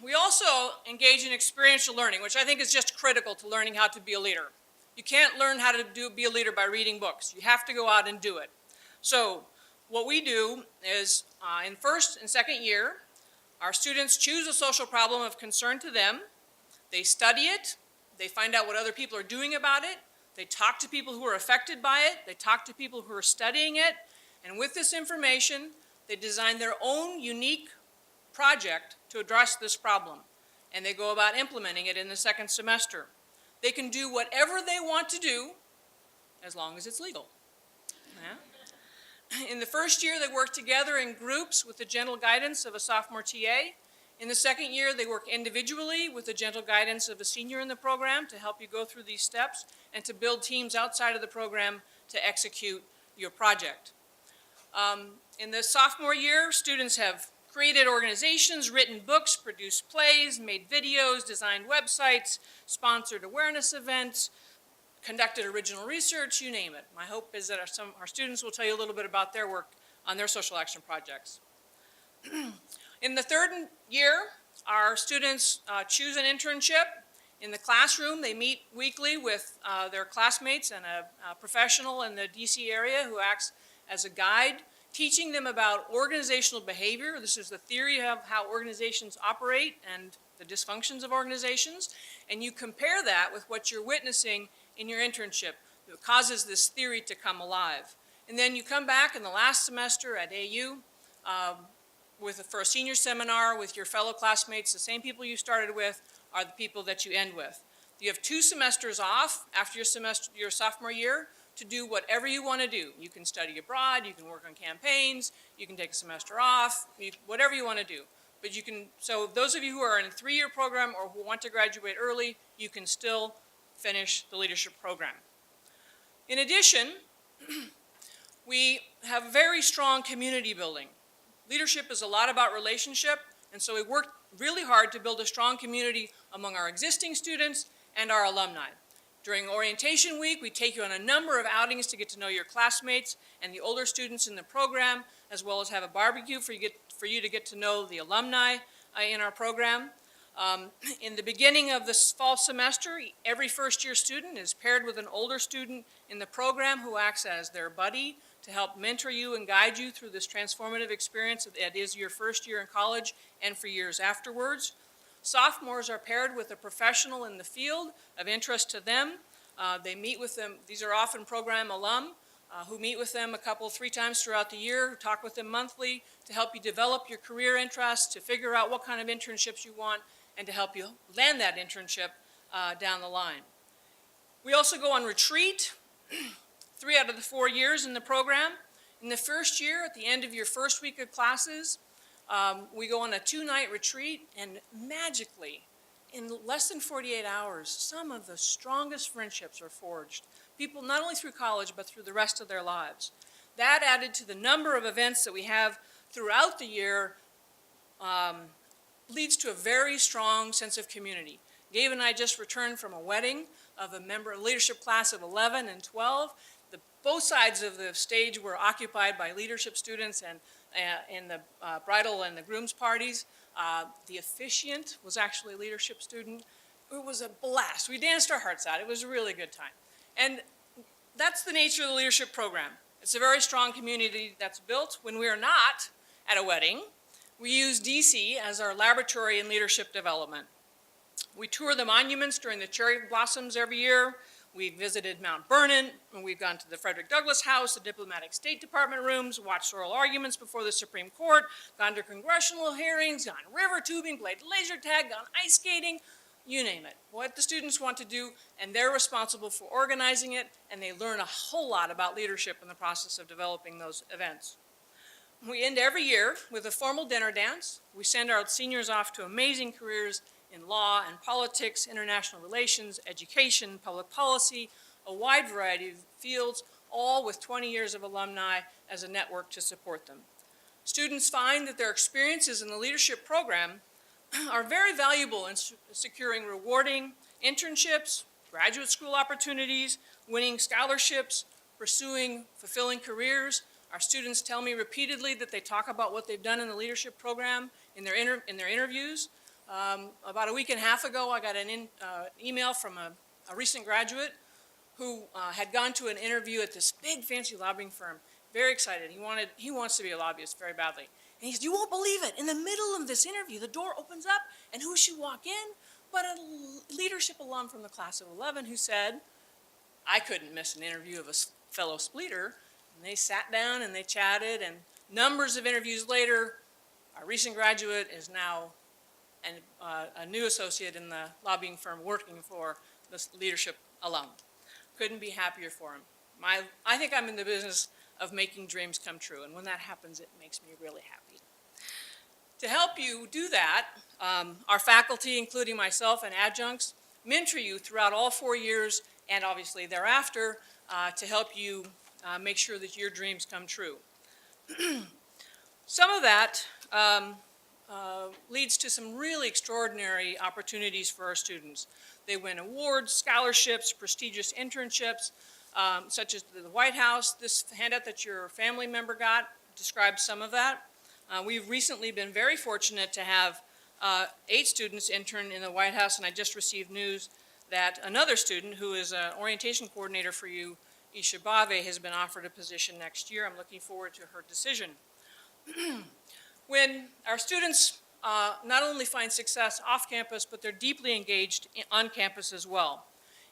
We also engage in experiential learning, which I think is just critical to learning how to be a leader. You can't learn how to be a leader by reading books. You have to go out and do it. So what we do is in first and second year, our students choose a social problem of concern to them. They study it. They find out what other people are doing about it. They talk to people who are affected by it. They talk to people who are studying it. And with this information, they design their own unique project to address this problem. And they go about implementing it in the second semester. They can do whatever they want to do as long as it's legal. Yeah? In the first year, they work together in groups with the gentle guidance of a sophomore TA. In the second year, they work individually with the gentle guidance of a senior in the program to help you go through these steps and to build teams outside of the program to execute your project. In the sophomore year, students have created organizations, written books, produced plays, made videos, designed websites, sponsored awareness events, conducted original research, you name it. My hope is that our students will tell you a little bit about their work on their social action projects. In the third year, our students choose an internship. In the classroom, they meet weekly with their classmates and a professional in the DC area who acts as a guide, teaching them about organizational behavior. This is the theory of how organizations operate and the dysfunctions of organizations. And you compare that with what you're witnessing in your internship. It causes this theory to come alive. And then you come back in the last semester at AU for a senior seminar with your fellow classmates. The same people you started with are the people that you end with. You have 2 semesters off after your sophomore year to do whatever you want to do. You can study abroad, you can work on campaigns, you can take a semester off, whatever you want to do. But you can, so those of you who are in a 3-year program or who want to graduate early, you can still finish the leadership program. In addition, we have very strong community building. Leadership is a lot about relationship, and so we work really hard to build a strong community among our existing students and our alumni. During orientation week, we take you on a number of outings to get to know your classmates and the older students in the program, as well as have a barbecue for you to get to know the alumni in our program. In the beginning of this fall semester, every first-year student is paired with an older student in the program who acts as their buddy to help mentor you and guide you through this transformative experience that is your first year in college and for years afterwards. Sophomores are paired with a professional in the field of interest to them. They meet with them. These are often program alum who meet with them three times throughout the year, talk with them monthly to help you develop your career interests, to figure out what kind of internships you want, and to help you land that internship down the line. We also go on retreat 3 out of the 4 years in the program. In the first year, at the end of your first week of classes, we go on a 2-night retreat, and magically, in less than 48 hours, some of the strongest friendships are forged. People, not only through college, but through the rest of their lives. That added to the number of events that we have throughout the year leads to a very strong sense of community. Gabe and I just returned from a wedding of a leadership class of 11 and 12. Both sides of the stage were occupied by leadership students, and in the bridal and the groom's parties, the officiant was actually a leadership student. It was a blast. We danced our hearts out. It was a really good time. And that's the nature of the leadership program. It's a very strong community that's built. When we are not at a wedding, we use DC as our laboratory in leadership development. We tour the monuments during the cherry blossoms every year. We visited Mount Vernon, and we've gone to the Frederick Douglass House, the Diplomatic State Department rooms, watched oral arguments before the Supreme Court, gone to congressional hearings, gone river tubing, played laser tag, gone ice skating, you name it. What the students want to do, and they're responsible for organizing it, and they learn a whole lot about leadership in the process of developing those events. We end every year with a formal dinner dance. We send our seniors off to amazing careers in law and politics, international relations, education, public policy, a wide variety of fields, all with 20 years of alumni as a network to support them. Students find that their experiences in the leadership program are very valuable in securing rewarding internships, graduate school opportunities, winning scholarships, pursuing fulfilling careers. Our students tell me repeatedly that they talk about what they've done in the leadership program in their interviews. About a week and a half ago, I got an email from a recent graduate who had gone to an interview at this big fancy lobbying firm. Very excited. He wants to be a lobbyist very badly. And he said, "You won't believe it. In the middle of this interview, the door opens up, and who should walk in but a leadership alum from the class of 11 who said, 'I couldn't miss an interview of a fellow Spleeter.'" And they sat down and they chatted, and numbers of interviews later, our recent graduate is now a new associate in the lobbying firm working for this leadership alum. Couldn't be happier for him. I think I'm in the business of making dreams come true, and when that happens, it makes me really happy. To help you do that, our faculty, including myself and adjuncts, mentor you throughout all 4 years and obviously thereafter to help you make sure that your dreams come true. Some of that leads to some really extraordinary opportunities for our students. They win awards, scholarships, prestigious internships, such as the White House. This handout that your family member got describes some of that. We've recently been very fortunate to have 8 students intern in the White House, and I just received news that another student who is an orientation coordinator for you, Isha Bave, has been offered a position next year. I'm looking forward to her decision. When our students not only find success off campus, but they're deeply engaged on campus as well.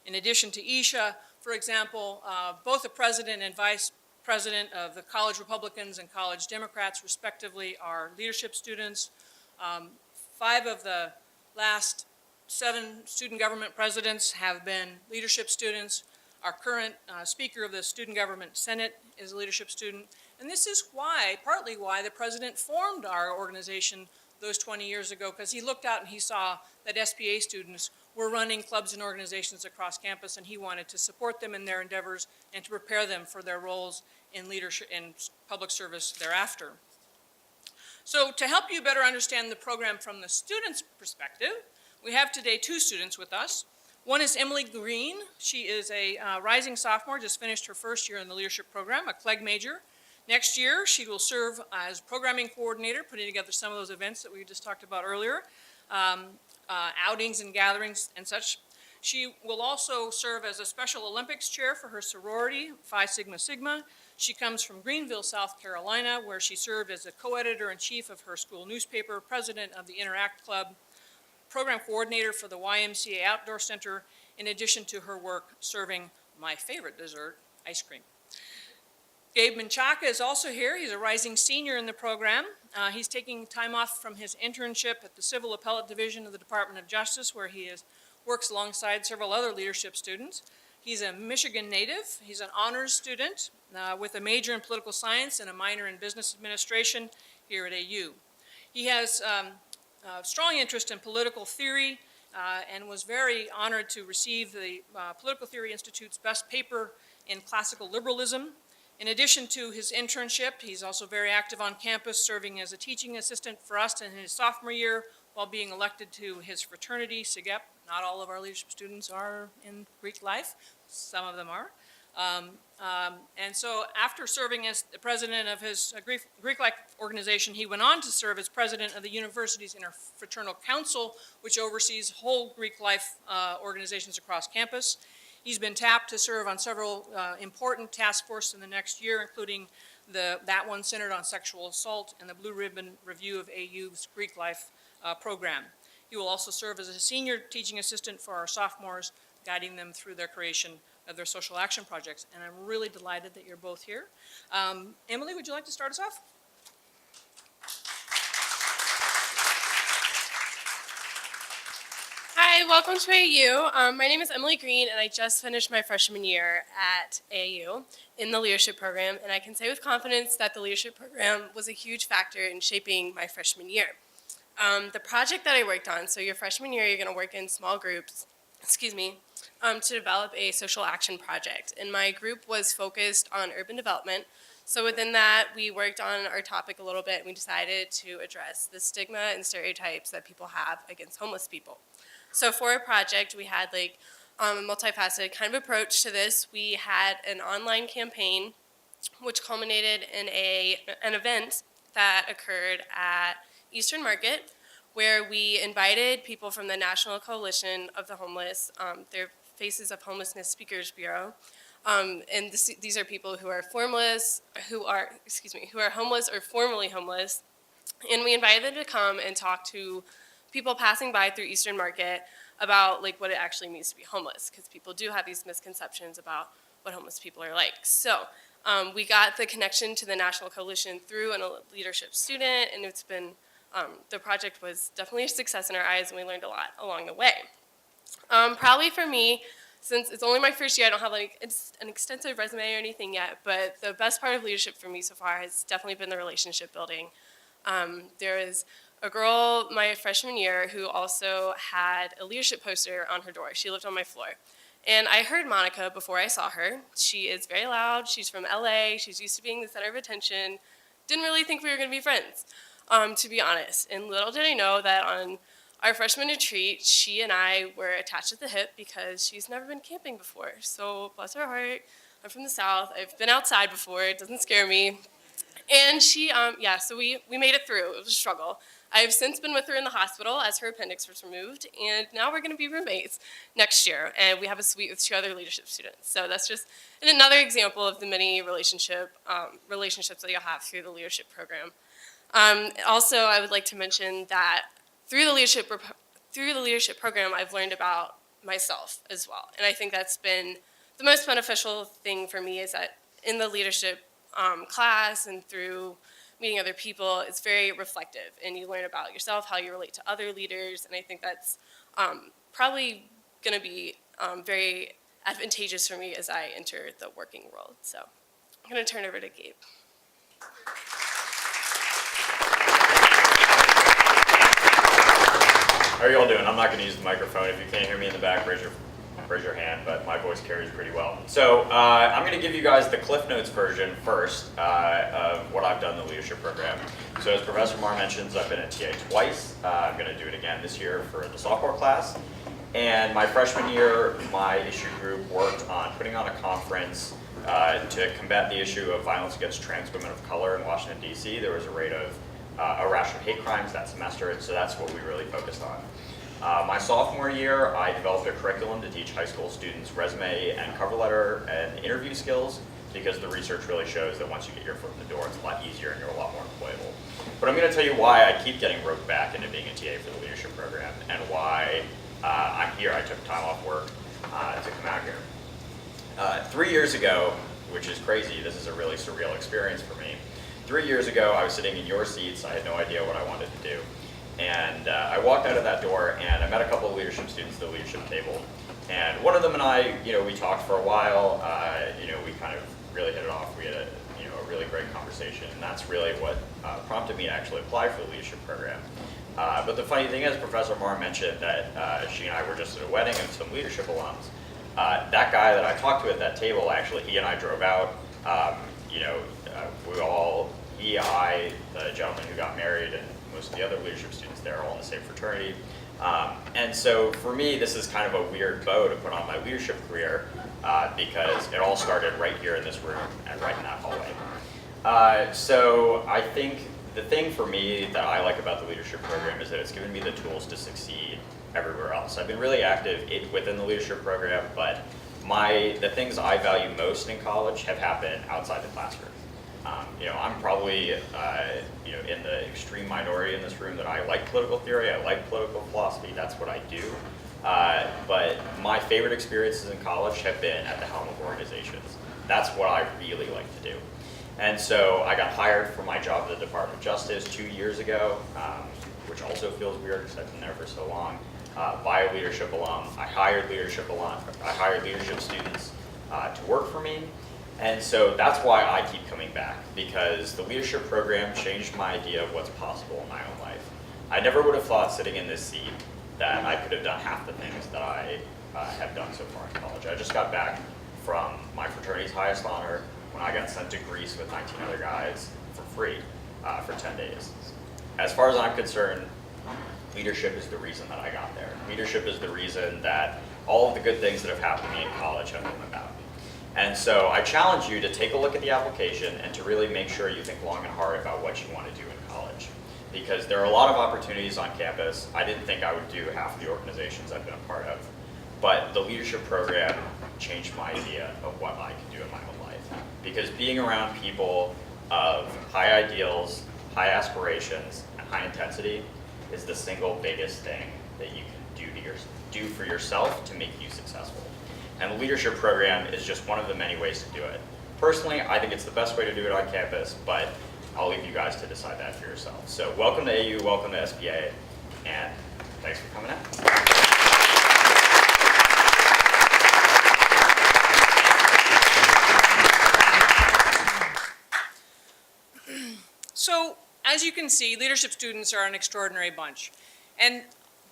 In addition to Isha, for example, both the president and vice president of the College Republicans and College Democrats, respectively, are leadership students. 5 of the last 7 student government presidents have been leadership students. Our current Speaker of the Student Government Senate is a leadership student. And this is why, partly why, the president formed our organization those 20 years ago, because he looked out and he saw that SPA students were running clubs and organizations across campus, and he wanted to support them in their endeavors and to prepare them for their roles in leadership and public service thereafter. So to help you better understand the program from the student's perspective, we have today 2 students with us. One is Emily Green. She is a rising sophomore, just finished her first year in the leadership program, a CLEG major. Next year, she will serve as programming coordinator, putting together some of those events that we just talked about earlier, outings and gatherings and such. She will also serve as a Special Olympics chair for her sorority, Phi Sigma Sigma. She comes from Greenville, South Carolina, where she served as a co-editor-in-chief of her school newspaper, president of the Interact Club, program coordinator for the YMCA Outdoor Center, in addition to her work serving my favorite dessert, ice cream. Gabe Menchaca is also here. He's a rising senior in the program. He's taking time off from his internship at the Civil Appellate Division of the Department of Justice, where he works alongside several other leadership students. He's a Michigan native. He's an honors student with a major in political science and a minor in business administration here at AU. He has a strong interest in political theory and was very honored to receive the Political Theory Institute's Best Paper in Classical Liberalism. In addition to his internship, he's also very active on campus, serving as a teaching assistant for us in his sophomore year while being elected to his fraternity, SIGEP. Not all of our leadership students are in Greek life. Some of them are. And so after serving as the president of his Greek life organization, he went on to serve as president of the university's interfraternal council, which oversees whole Greek life organizations across campus. He's been tapped to serve on several important task forces in the next year, including that one centered on sexual assault and the Blue Ribbon Review of AU's Greek life program. He will also serve as a senior teaching assistant for our sophomores, guiding them through their creation of their social action projects. And I'm really delighted that you're both here. Emily, would you like to start us off? Hi, welcome to AU. My name is Emily Green, and I just finished my freshman year at AU in the leadership program, and I can say with confidence that the leadership program was a huge factor in shaping my freshman year. The project that I worked on, so your freshman year, you're going to work in small groups, to develop a social action project, and my group was focused on urban development. So within that, we worked on our topic a little bit, and we decided to address the stigma and stereotypes that people have against homeless people. So for our project, we had a multifaceted kind of approach to this. We had an online campaign, which culminated in an event that occurred at Eastern Market, where we invited people from the National Coalition of the Homeless, their Faces of Homelessness Speakers Bureau, and these are people who are homeless or formerly homeless, and we invited them to come and talk to people passing by through Eastern Market about what it actually means to be homeless, because people do have these misconceptions about what homeless people are like. So we got the connection to the National Coalition through a leadership student, and it's been, the project was definitely a success in our eyes, and we learned a lot along the way. Probably for me, since it's only my first year, I don't have an extensive resume or anything yet, but the best part of leadership for me so far has definitely been the relationship building. There is a girl my freshman year who also had a leadership poster on her door. She lived on my floor. And I heard Monica before I saw her. She is very loud. She's from LA. She's used to being the center of attention. Didn't really think we were going to be friends, to be honest. And little did I know that on our freshman retreat, she and I were attached at the hip because she's never been camping before. So bless her heart. I'm from the South. I've been outside before. It doesn't scare me. And she, so we made it through. It was a struggle. I've since been with her in the hospital as her appendix was removed, and now we're going to be roommates next year, and we have a suite with 2 other leadership students. So that's just another example of the many relationships that you'll have through the leadership program. Also, I would like to mention that through the leadership program, I've learned about myself as well, and I think that's been the most beneficial thing for me is that in the leadership class and through meeting other people, it's very reflective, and you learn about yourself, how you relate to other leaders, and I think that's probably going to be very advantageous for me as I enter the working world. So I'm going to turn it over to Gabe. How are you all doing? I'm not going to use the microphone. If you can't hear me in the back, raise your hand, but my voice carries pretty well. So I'm going to give you guys the Cliff Notes version first of what I've done in the leadership program. So as Professor Marr mentions, I've been a TA twice. I'm going to do it again this year for the sophomore class. And my freshman year, my issue group worked on putting on a conference to combat the issue of violence against trans women of color in Washington, D.C. There was a rate of irrational hate crimes that semester, and so that's what we really focused on. My sophomore year, I developed a curriculum to teach high school students resume and cover letter and interview skills, because the research really shows that once you get your foot in the door, it's a lot easier and you're a lot more employable. But I'm going to tell you why I keep getting roped back into being a TA for the leadership program. program and why I'm here. I took time off work to come out here. 3 years ago, which is crazy, this is a really surreal experience for me. 3 years ago, I was sitting in your seats. I had no idea what I wanted to do. And I walked out of that door and I met a couple of leadership students at the leadership table. And one of them and I, we talked for a while. We kind of really hit it off. We had a really great conversation, and that's really what prompted me to actually apply for the leadership program. But the funny thing is, Professor Marr mentioned that she and I were just at a wedding of some leadership alums. That guy that I talked to at that table, actually, he and I drove out. I, the gentleman who got married, and most of the other leadership students there are all in the same fraternity. And so for me, this is kind of a weird bow to put on my leadership career because it all started right here in this room and right in that hallway. So I think the thing for me that I like about the leadership program is that it's given me the tools to succeed everywhere else. I've been really active within the leadership program, but the things I value most in college have happened outside the classroom. I'm probably in the extreme minority in this room that I like political theory, I like political philosophy, that's what I do. But my favorite experiences in college have been at the helm of organizations. That's what I really like to do. And so I got hired for my job at the Department of Justice 2 years ago, which also feels weird because I've been there for so long, by a leadership alum. I hired leadership students to work for me. And so that's why I keep coming back, because the leadership program changed my idea of what's possible in my own life. I never would have thought sitting in this seat that I could have done half the things that I have done so far in college. I just got back from my fraternity's highest honor when I got sent to Greece with 19 other guys for free for 10 days. As far as I'm concerned, leadership is the reason that I got there. Leadership is the reason that all of the good things that have happened to me in college have come about. And so I challenge you to take a look at the application and to really make sure you think long and hard about what you want to do in college. Because there are a lot of opportunities on campus. I didn't think I would do half the organizations I've been a part of. But the leadership program changed my idea of what I can do in my own life. Because being around people of high ideals, high aspirations, and high intensity is the single biggest thing that you can do for yourself to make you successful. And the leadership program is just one of the many ways to do it. Personally, I think it's the best way to do it on campus, but I'll leave you guys to decide that for yourselves. So welcome to AU, welcome to SPA, and thanks for coming out. So, as you can see, leadership students are an extraordinary bunch. And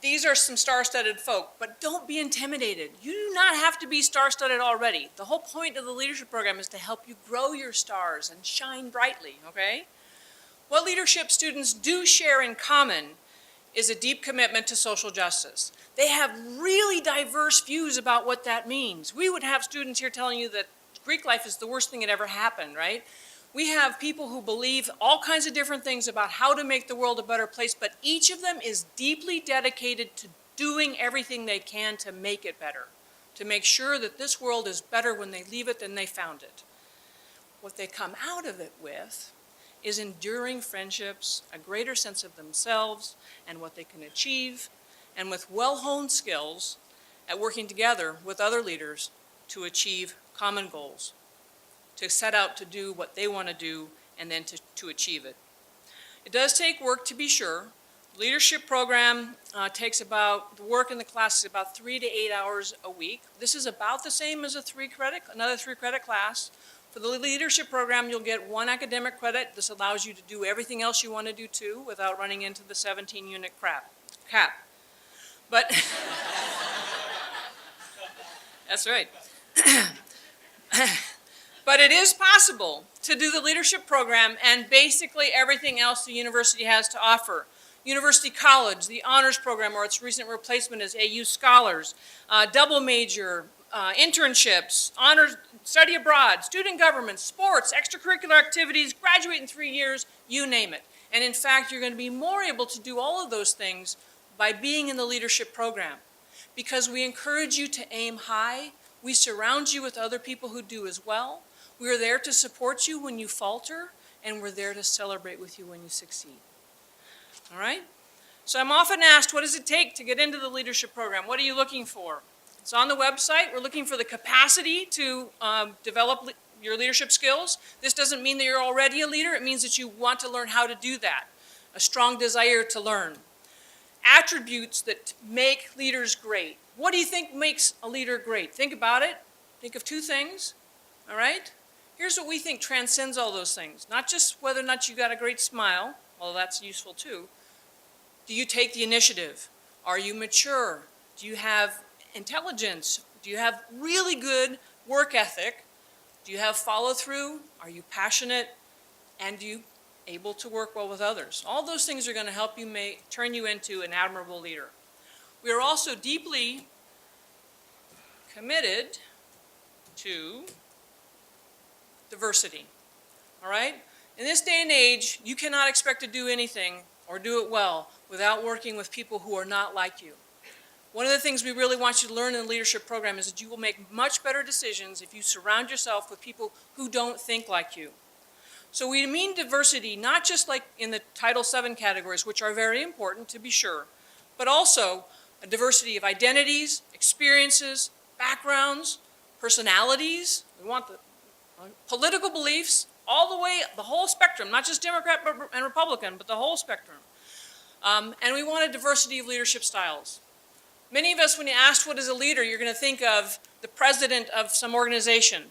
these are some star-studded folk, but don't be intimidated. You do not have to be star-studded already. The whole point of the leadership program is to help you grow your stars and shine brightly, okay? What leadership students do share in common is a deep commitment to social justice. They have really diverse views about what that means. We would have students here telling you that Greek life is the worst thing that ever happened, right? We have people who believe all kinds of different things about how to make the world a better place, but each of them is deeply dedicated to doing everything they can to make it better, to make sure that this world is better when they leave it than they found it. What they come out of it with is enduring friendships, a greater sense of themselves and what they can achieve, and with well-honed skills at working together with other leaders to achieve common goals, to set out to do what they want to do and then to achieve it. It does take work, to be sure. The leadership program takes about, the work in the class is about 3 to 8 hours a week. This is about the same as another 3-credit class. For the leadership program, you'll get 1 academic credit. This allows you to do everything else you want to do too without running into the 17-unit cap. But, that's right. But it is possible to do the leadership program and basically everything else the university has to offer. University College, the honors program, or its recent replacement as AU Scholars, double major, internships, honors, study abroad, student government, sports, extracurricular activities, graduate in 3 years, you name it. And in fact, you're going to be more able to do all of those things by being in the leadership program, because we encourage you to aim high. We surround you with other people who do as well. We're there to support you when you falter, and we're there to celebrate with you when you succeed. All right? So I'm often asked, what does it take to get into the leadership program? What are you looking for? It's on the website. We're looking for the capacity to develop your leadership skills. This doesn't mean that you're already a leader. It means that you want to learn how to do that. A strong desire to learn. Attributes that make leaders great. What do you think makes a leader great? Think about it. Think of two things, all right? Here's what we think transcends all those things. Not just whether or not you got a great smile, although that's useful too. Do you take the initiative? Are you mature? Do you have intelligence? Do you have really good work ethic? Do you have follow through? Are you passionate? And do you able to work well with others? All those things are going to help you turn you into an admirable leader. We are also deeply committed to diversity, all right? In this day and age, you cannot expect to do anything or do it well without working with people who are not like you. One of the things we really want you to learn in the leadership program is that you will make much better decisions if you surround yourself with people who don't think like you. So we mean diversity not just like in the Title VII categories, which are very important to be sure, but also a diversity of identities, experiences, backgrounds, personalities. We want the political beliefs, all the way, the whole spectrum, not just Democrat and Republican, but the whole spectrum. And we want a diversity of leadership styles. Many of us, when you ask what is a leader, you're going to think of the president of some organization,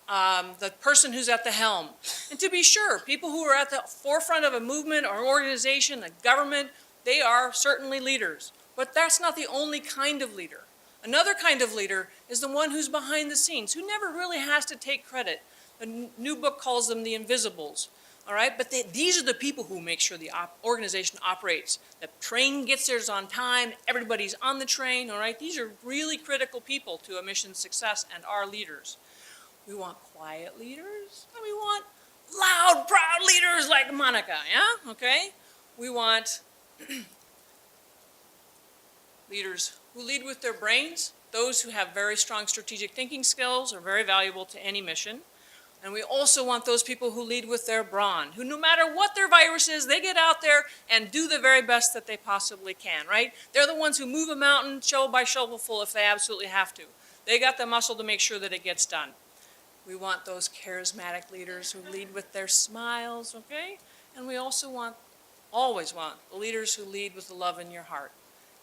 the person who's at the helm. And to be sure, people who are at the forefront of a movement or organization, a government, they are certainly leaders. But that's not the only kind of leader. Another kind of leader is the one who's behind the scenes, who never really has to take credit. The new book calls them the invisibles, all right? But these are the people who make sure the organization operates. The train gets there on time, everybody's on the train, all right? These are really critical people to a mission's success and our leaders. We want quiet leaders, and we want loud, proud leaders like Monica, yeah? Okay? We want leaders who lead with their brains. Those who have very strong strategic thinking skills are very valuable to any mission. And we also want those people who lead with their brawn, who no matter what their virus is, they get out there and do the very best that they possibly can, right? They're the ones who move a mountain shovel by shovelful if they absolutely have to. They got the muscle to make sure that it gets done. We want those charismatic leaders who lead with their smiles, okay? And we also always want the leaders who lead with the love in your heart.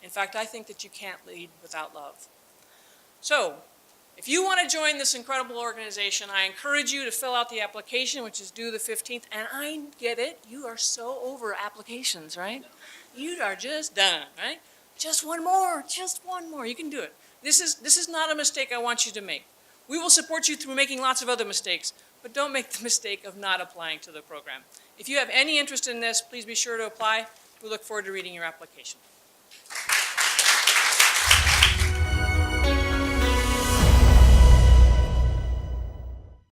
In fact, I think that you can't lead without love. So, if you want to join this incredible organization, I encourage you to fill out the application, which is due the 15th. And I get it, you are so over applications, right? You are just done, right? Just one more, you can do it. This is not a mistake I want you to make. We will support you through making lots of other mistakes, but don't make the mistake of not applying to the program. If you have any interest in this, please be sure to apply. We look forward to reading your application.